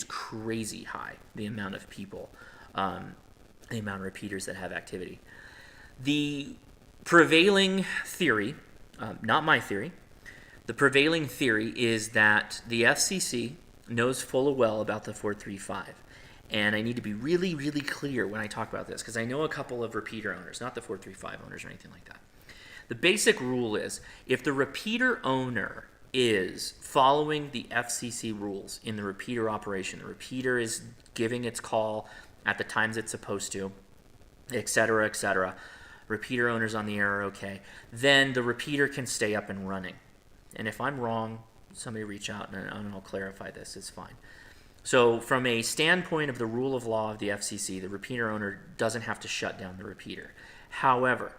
crazy high, the amount of people, the amount of repeaters that have activity. The prevailing theory, not my theory, the prevailing theory is that the FCC knows full well about the 435. And I need to be really, really clear when I talk about this, because I know a couple of repeater owners, not the 435 owners or anything like that. The basic rule is, if the repeater owner is following the FCC rules in the repeater operation, the repeater is giving its call at the times it's supposed to, etc., repeater owners on the air are okay, then the repeater can stay up and running. And if I'm wrong, somebody reach out and I'll clarify this. It's fine. So from a standpoint of the rule of law of the FCC, the repeater owner doesn't have to shut down the repeater. However,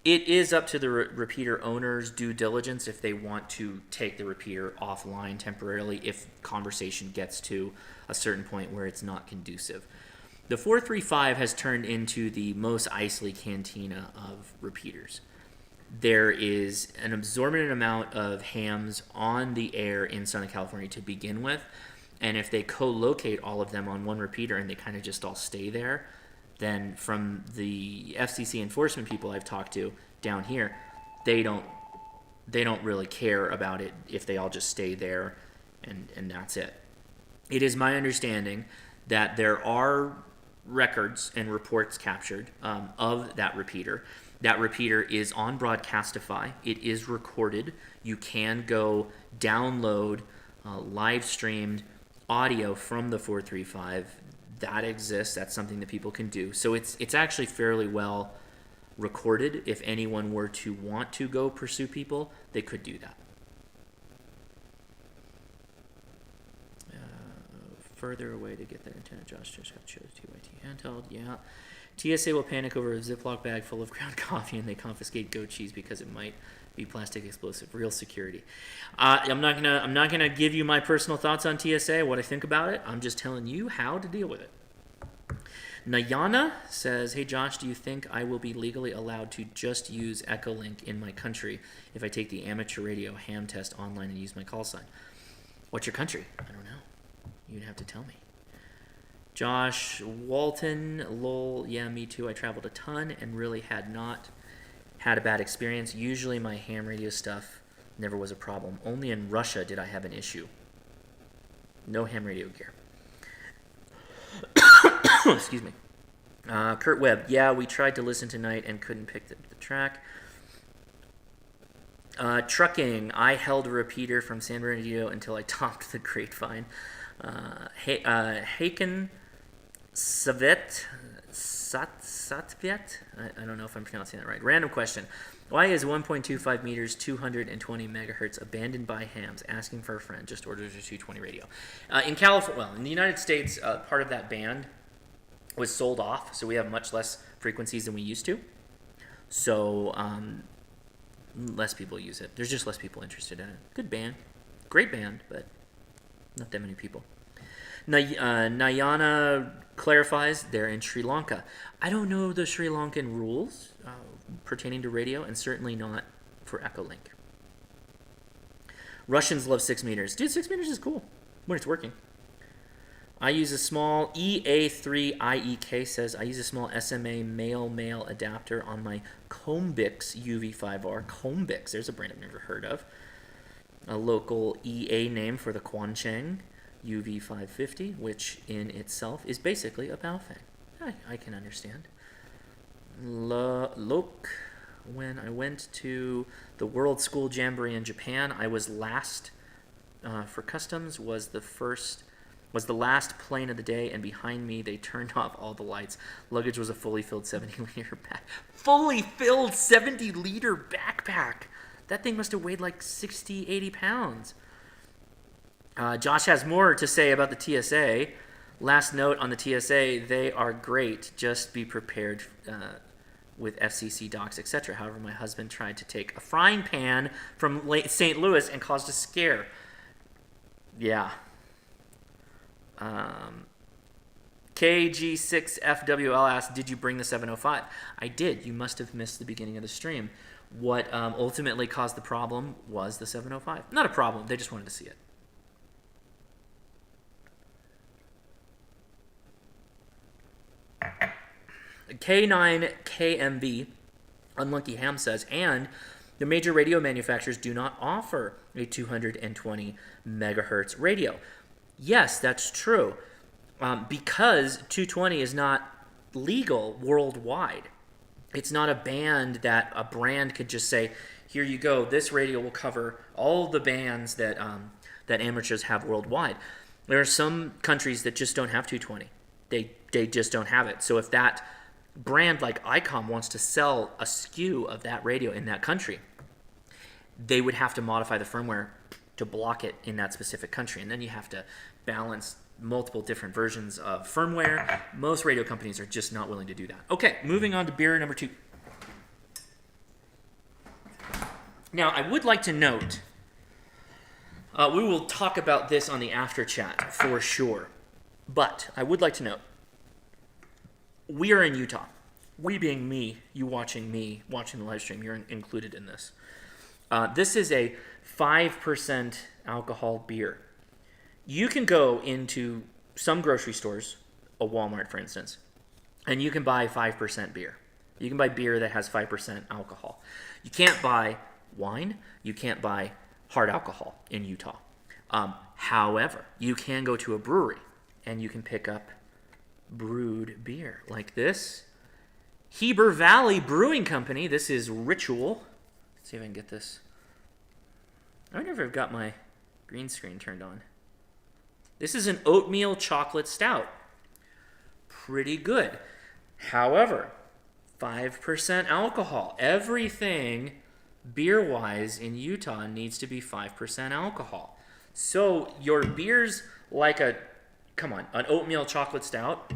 it is up to the repeater owner's due diligence if they want to take the repeater offline temporarily if conversation gets to a certain point where it's not conducive. The 435 has turned into the Mos Eisley cantina of repeaters. There is an absorbent amount of hams on the air in Southern California to begin with. And if they co-locate all of them on one repeater and they kind of just all stay there, then from the FCC enforcement people I've talked to down here, they don't really care about it if they all just stay there and that's it. It is my understanding that there are records and reports captured of that repeater. That repeater is on Broadcastify. It is recorded. You can go download live streamed audio from the 435. That exists. That's something that people can do. So it's actually fairly well recorded. If anyone were to want to go pursue people, they could do that. Further away to get that antenna. Josh just got chose TYT handheld. Yeah. TSA will panic over a Ziploc bag full of ground coffee and they confiscate goat cheese because it might be plastic explosive. Real security. I'm not gonna give you my personal thoughts on TSA, what I think about it. I'm just telling you how to deal with it. Nayana says, hey Josh, do you think I will be legally allowed to just use Echolink in my country if I take the amateur radio ham test online and use my call sign? What's your country? I don't know. You'd have to tell me. Josh Walton, lol, yeah, me too. I traveled a ton and really had not had a bad experience. Usually my ham radio stuff never was a problem. Only in Russia did I have an issue. No ham radio gear. Excuse me. Kurt Webb, yeah, we tried to listen tonight and couldn't pick the track. Trucking, I held a repeater from San Bernardino until I topped the grapevine. Haken Satviet? I don't know if I'm pronouncing that right. Random question. Why is 1.25 meters, 220 megahertz abandoned by hams? Asking for a friend. Just orders a 220 radio. In California, well, in the United States, part of that band was sold off, so we have much less frequencies than we used to. So less people use it. There's just less people interested in it. Good band. Great band, but not that many people. Nayana clarifies they're in Sri Lanka. I don't know the Sri Lankan rules pertaining to radio, and certainly not for Echolink. Russians love 6 meters. Dude, 6 meters is cool when it's working. I use a small EA3IEK says I use a small SMA male adapter on my Combix UV5R. Combix, there's a brand I've never heard of. A local EA name for the Quancheng UV550, which in itself is basically a Baofeng. I can understand. Lok, when I went to the World School Jamboree in Japan, I was last for customs, was the last plane of the day, and behind me they turned off all the lights. Luggage was a fully filled 70-liter backpack. Fully filled 70-liter backpack! That thing must have weighed like 60, 80 pounds. Josh has more to say about the TSA. Last note on the TSA, they are great. Just be prepared with FCC docs, etc. However, my husband tried to take a frying pan from St. Louis and caused a scare. Yeah. KG6FWL asked, did you bring the 705? I did. You must have missed the beginning of the stream. What ultimately caused the problem was the 705. Not a problem. They just wanted to see it. K9KMB, Unlucky Ham says, and the major radio manufacturers do not offer a 220 megahertz radio. Yes, that's true, because 220 is not legal worldwide. It's not a band that a brand could just say, here you go, this radio will cover all the bands that amateurs have worldwide. There are some countries that just don't have 220. They just don't have it. So if that brand like ICOM wants to sell a SKU of that radio in that country, they would have to modify the firmware to block it in that specific country. And then you have to balance multiple different versions of firmware. Most radio companies are just not willing to do that. Okay, moving on to beer number 2. Now, I would like to note, we will talk about this on the after chat for sure. But I would like to note, we are in Utah. We being me, you watching the live stream, you're included in this. This is a 5% alcohol beer. You can go into some grocery stores, a Walmart for instance, and you can buy 5% beer. You can buy beer that has 5% alcohol. You can't buy wine. You can't buy hard alcohol in Utah. However, you can go to a brewery and you can pick up brewed beer like this. Heber Valley Brewing Company. This is Ritual. Let's see if I can get this. I wonder if I've got my green screen turned on. This is an oatmeal chocolate stout. Pretty good. However, 5% alcohol. Everything beer-wise in Utah needs to be 5% alcohol. So your beer's like an oatmeal chocolate stout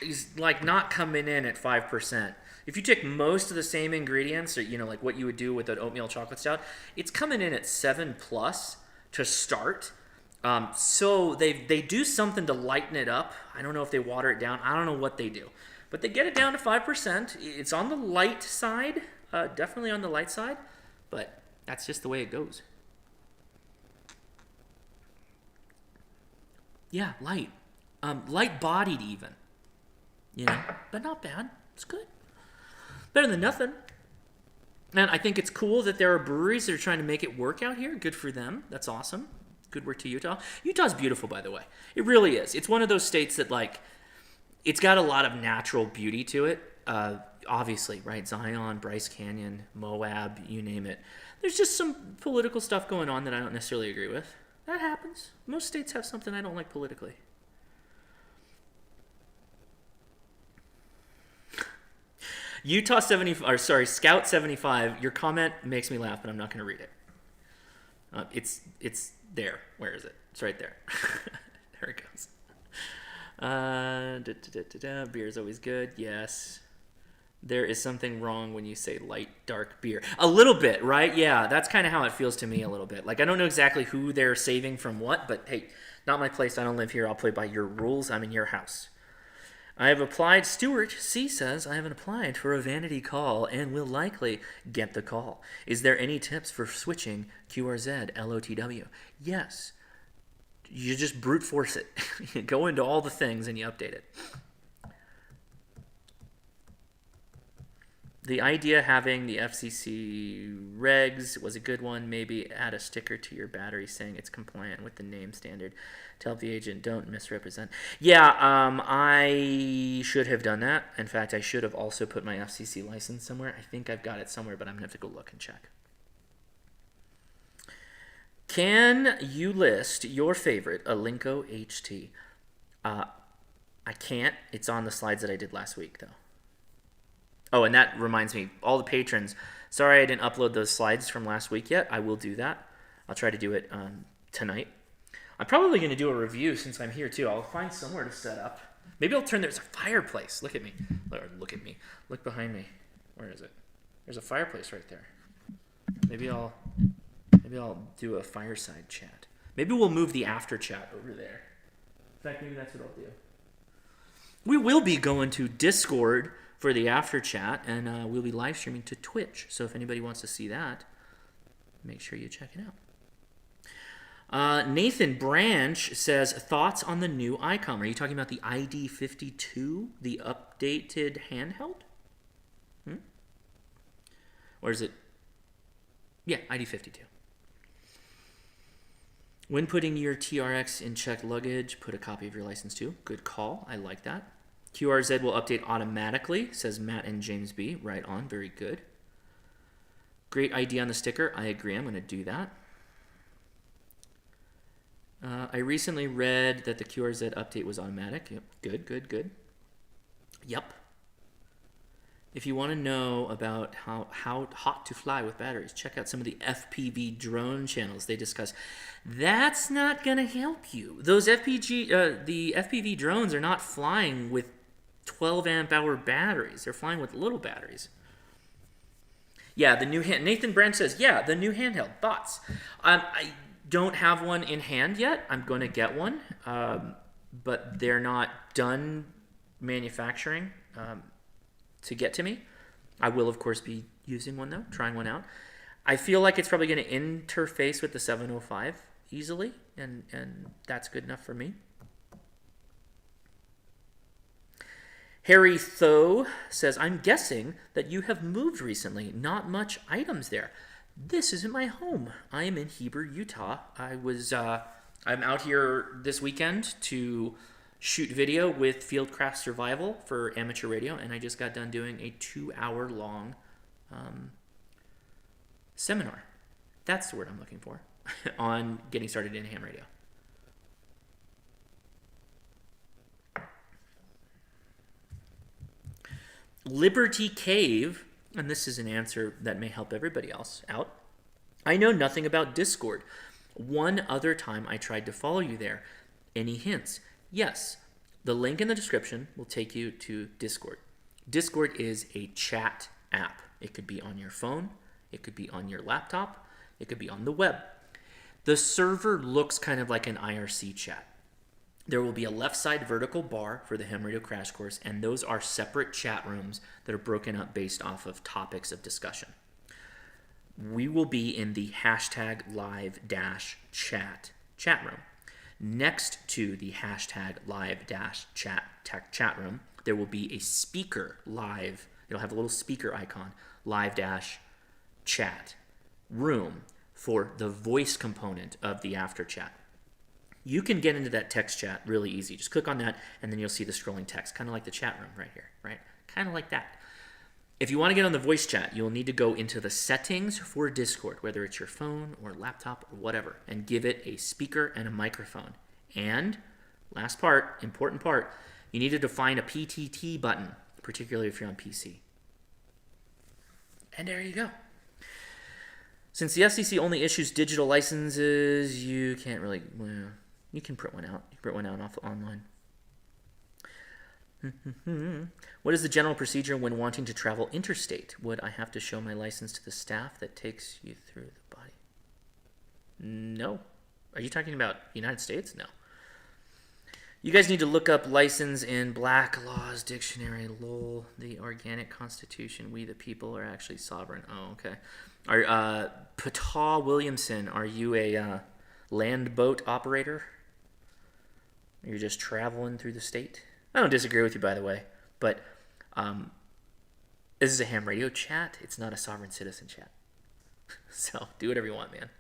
is like not coming in at 5%. If you take most of the same ingredients, or like what you would do with an oatmeal chocolate stout, it's coming in at 7+ to start. So they do something to lighten it up. I don't know if they water it down. I don't know what they do, but they get it down to 5%. It's on the light side, definitely on the light side, but that's just the way it goes. Yeah, light, light-bodied even, you know, but not bad. It's good, better than nothing. And I think it's cool that there are breweries that are trying to make it work out here. Good for them. That's awesome. Good work to Utah. Utah's beautiful, by the way. It really is. It's one of those states that, like, it's got a lot of natural beauty to it. Obviously, right? Zion, Bryce Canyon, Moab, you name it. There's just some political stuff going on that I don't necessarily agree with. That happens. Most states have something I don't like politically. Utah 70, or sorry, Scout 75. Your comment makes me laugh, but I'm not going to read it. It's there. Where is it? It's right there. There it goes. Beer is always good. Yes. There is something wrong when you say light, dark beer. A little bit, right? Yeah, that's kind of how it feels to me a little bit. Like, I don't know exactly who they're saving from what, but hey, not my place. I don't live here. I'll play by your rules. I'm in your house. I have applied. Stuart C says, I haven't applied for a vanity call and will likely get the call. Is there any tips for switching QRZ LOTW? Yes. You just brute force it. You go into all the things and you update it. The idea having the FCC regs was a good one. Maybe add a sticker to your battery saying it's compliant with the name standard to help the agent don't misrepresent. Yeah, I should have done that. In fact, I should have also put my FCC license somewhere. I think I've got it somewhere, but I'm going to have to go look and check. Can you list your favorite Alinco HT? I can't. It's on the slides that I did last week, though. Oh, and that reminds me, all the patrons, sorry I didn't upload those slides from last week yet. I will do that. I'll try to do it tonight. I'm probably going to do a review since I'm here, too. I'll find somewhere to set up. Maybe I'll turn, there's a fireplace. Look at me. Look at me. Look behind me. Where is it? There's a fireplace right there. Maybe I'll do a fireside chat. Maybe we'll move the after chat over there. In fact, maybe that's what I'll do. We will be going to Discord for the after chat, and we'll be live streaming to Twitch. So if anybody wants to see that, make sure you check it out. Nathan Branch says, thoughts on the new ICOM? Are you talking about the ID52, the updated handheld? Or is it? Yeah, ID52. When putting your TRX in checked luggage, put a copy of your license too. Good call. I like that. QRZ will update automatically, says Matt and James B. Right on. Very good. Great idea on the sticker. I agree. I'm going to do that. I recently read that the QRZ update was automatic. Yep. Good. Yep. If you want to know about how hot to fly with batteries, check out some of the FPV drone channels they discuss. That's not going to help you. Those the FPV drones are not flying with 12 amp hour batteries. They're flying with little batteries. Yeah, the new Nathan Branch says, yeah, the new handheld. Thoughts? I don't have one in hand yet. I'm going to get one, but they're not done manufacturing to get to me. I will, of course, be using one, though, trying one out. I feel like it's probably going to interface with the 705 easily, and that's good enough for me. Harry Tho says, I'm guessing that you have moved recently. Not much items there. This isn't my home. I am in Heber, Utah. I'm out here this weekend to shoot video with Fieldcraft Survival for amateur radio, and I just got done doing a 2-hour long seminar. That's the word I'm looking for on getting started in ham radio. Liberty Cave, and this is an answer that may help everybody else out. I know nothing about Discord. One other time I tried to follow you there. Any hints? Yes. The link in the description will take you to Discord. Discord is a chat app. It could be on your phone. It could be on your laptop. It could be on the web. The server looks kind of like an IRC chat. There will be a left side vertical bar for the Ham Radio Crash Course, and those are separate chat rooms that are broken up based off of topics of discussion. We will be in the hashtag live dash chat room. Next to the hashtag live dash chat room, there will be a speaker live. It'll have a little speaker icon, live dash chat room for the voice component of the after chat. You can get into that text chat really easy. Just click on that, and then you'll see the scrolling text, kind of like the chat room right here, right? Kind of like that. If you want to get on the voice chat, you'll need to go into the settings for Discord, whether it's your phone or laptop or whatever, and give it a speaker and a microphone. And last part, important part, you need to define a PTT button, particularly if you're on PC. And there you go. Since the FCC only issues digital licenses, you can't really, well, you can print one out. You can print one out off online. What is the general procedure when wanting to travel interstate? Would I have to show my license to the staff that takes you through the body? No. Are you talking about the United States? No. You guys need to look up license in Black Laws Dictionary. Lol. The organic constitution. We the people are actually sovereign. Oh, okay. Pataw Williamson, are you a land boat operator? You're just traveling through the state? I don't disagree with you, by the way, but this is a ham radio chat. It's not a sovereign citizen chat. So do whatever you want, man.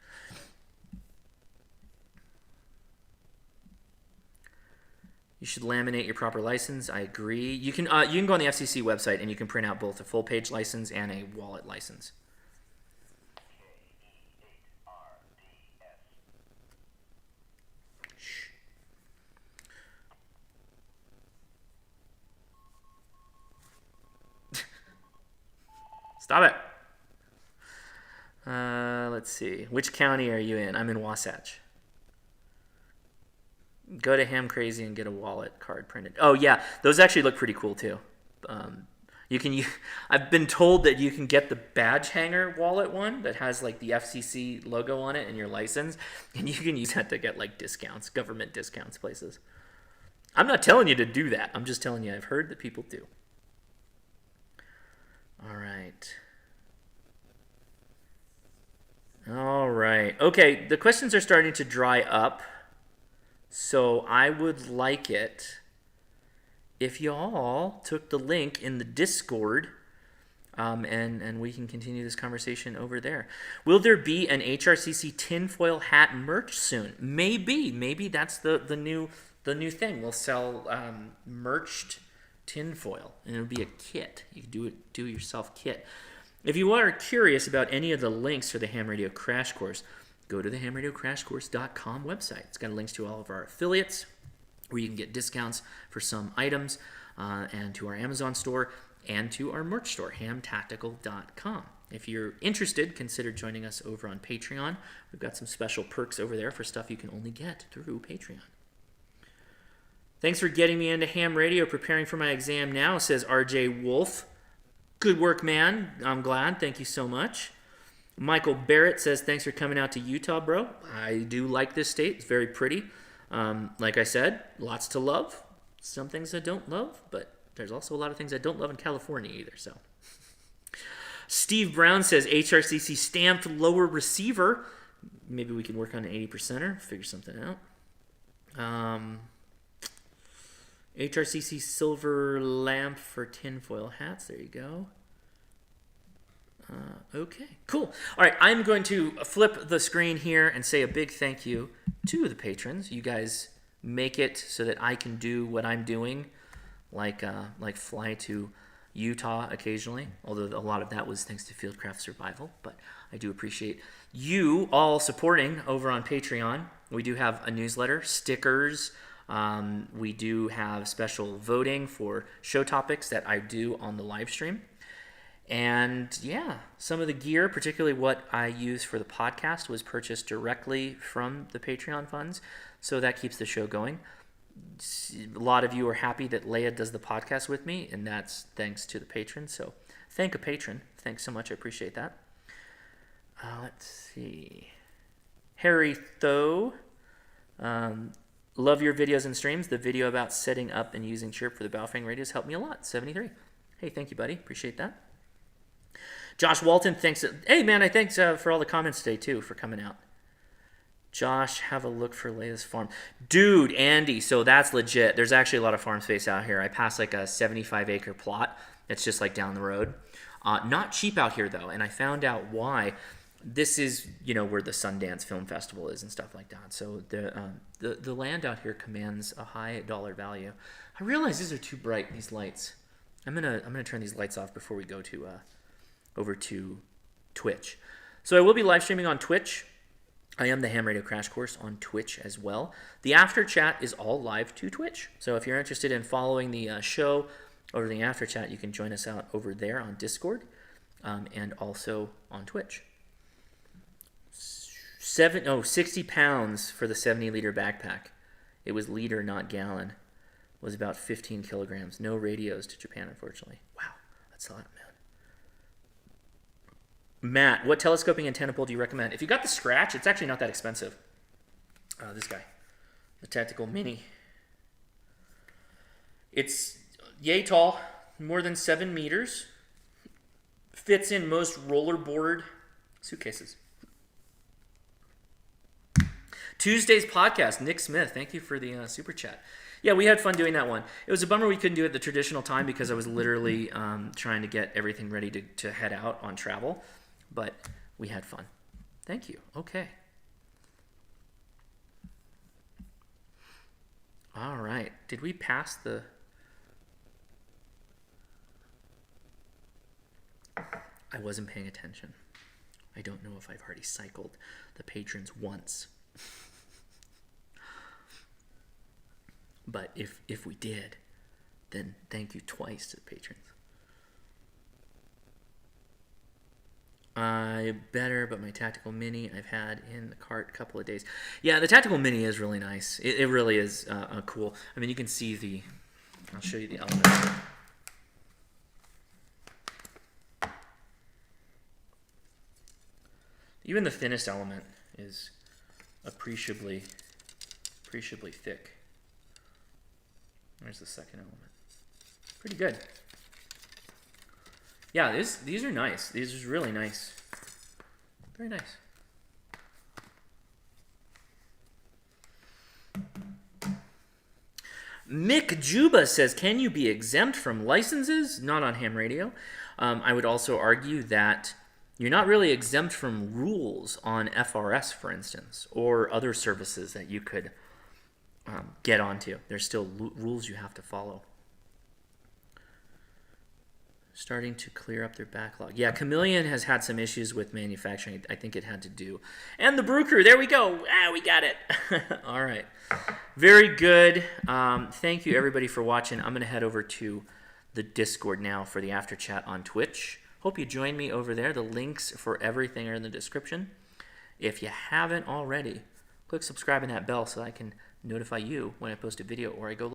You should laminate your proper license. I agree. You can go on the FCC website and you can print out both a full-page license and a wallet license. Stop it. Let's see. Which county are you in? I'm in Wasatch. Go to Ham Crazy and get a wallet card printed. Oh, yeah. Those actually look pretty cool, too. I've been told that you can get the badge hanger wallet one that has, like, the FCC logo on it and your license, and you can use that to get, like, discounts, government discounts places. I'm not telling you to do that. I'm just telling you I've heard that people do. All right. Okay, the questions are starting to dry up, so I would like it if y'all took the link in the Discord, and we can continue this conversation over there. Will there be an Hrcc tinfoil hat merch soon? Maybe that's the new thing. We'll sell merched tinfoil, and it'll be a kit. You can do it yourself kit. If you are curious about any of the links for the Ham Radio Crash Course, go to the hamradiocrashcourse.com website. It's got links to all of our affiliates where you can get discounts for some items, and to our Amazon store and to our merch store, hamtactical.com. If you're interested, consider joining us over on Patreon. We've got some special perks over there for stuff you can only get through Patreon. Thanks for getting me into ham radio, preparing for my exam now, says RJ Wolf. Good work, man. I'm glad. Thank you so much. Michael Barrett says, thanks for coming out to Utah, bro. I do like this state. It's very pretty. Like I said, lots to love. Some things I don't love, but there's also a lot of things I don't love in California either. So, Steve Brown says, HRCC stamped lower receiver. Maybe we can work on an 80%er, figure something out. HRCC silver lamp for tinfoil hats. There you go. Okay, cool. All right, I'm going to flip the screen here and say a big thank you to the patrons. You guys make it so that I can do what I'm doing, like fly to Utah occasionally, although a lot of that was thanks to Fieldcraft Survival, but I do appreciate you all supporting over on Patreon. We do have a newsletter, stickers. We do have special voting for show topics that I do on the live stream. And yeah, some of the gear, particularly what I use for the podcast, was purchased directly from the Patreon funds. So that keeps the show going. A lot of you are happy that Leia does the podcast with me, and that's thanks to the patron. So thank a patron. Thanks so much. I appreciate that. Let's see. Hrcc. Love your videos and streams. The video about setting up and using chirp for the Baofeng radios helped me a lot. 73. Hey, thank you, buddy. Appreciate that. Josh Walton, thanks. Hey, man, thanks for all the comments today, too, for coming out. Josh, have a look for latest farm. Dude, Andy, so that's legit. There's actually a lot of farm space out here. I passed like a 75-acre plot. It's just like down the road. Not cheap out here, though, and I found out why. This is, where the Sundance Film Festival is and stuff like that. So the land out here commands a high dollar value. I realize these are too bright, these lights. I'm gonna turn these lights off before we go to over to Twitch. So I will be live streaming on Twitch. I am the Ham Radio Crash Course on Twitch as well. The after chat is all live to Twitch. So if you're interested in following the show over the after chat, you can join us out over there on Discord and also on Twitch. 60 pounds for the 70-liter backpack. It was liter, not gallon. It was about 15 kilograms. No radios to Japan, unfortunately. Wow, that's a lot, man. Matt, what telescoping antenna pole do you recommend? If you got the Scratch, it's actually not that expensive. This guy, the Tactical Mini. It's yay tall, more than 7 meters. Fits in most rollerboard suitcases. Tuesday's podcast, Nick Smith, thank you for the super chat. Yeah, we had fun doing that one. It was a bummer we couldn't do it the traditional time because I was literally trying to get everything ready to head out on travel, but we had fun. Thank you. Okay. All right. Did we pass the... I wasn't paying attention. I don't know if I've already cycled the patrons once. But if we did, then thank you twice to the patrons. Better, but my Tactical Mini I've had in the cart a couple of days. Yeah, the Tactical Mini is really nice. It really is cool. I mean, you can see the... I'll show you the elements. Even the thinnest element is appreciably thick. There's the second element. Pretty good. Yeah, these are nice. These are really nice. Very nice. Mick Juba says, can you be exempt from licenses? Not on ham radio. I would also argue that you're not really exempt from rules on FRS, for instance, or other services that you could get onto. There's still rules you have to follow. Starting to clear up their backlog. Yeah, Chameleon has had some issues with manufacturing. I think it had to do. And the Brew Crew, there we go. We got it. All right. Very good. Thank you, everybody, for watching. I'm going to head over to the Discord now for the after chat on Twitch. Hope you join me over there. The links for everything are in the description. If you haven't already, click subscribe and that bell so I can notify you when I post a video or I go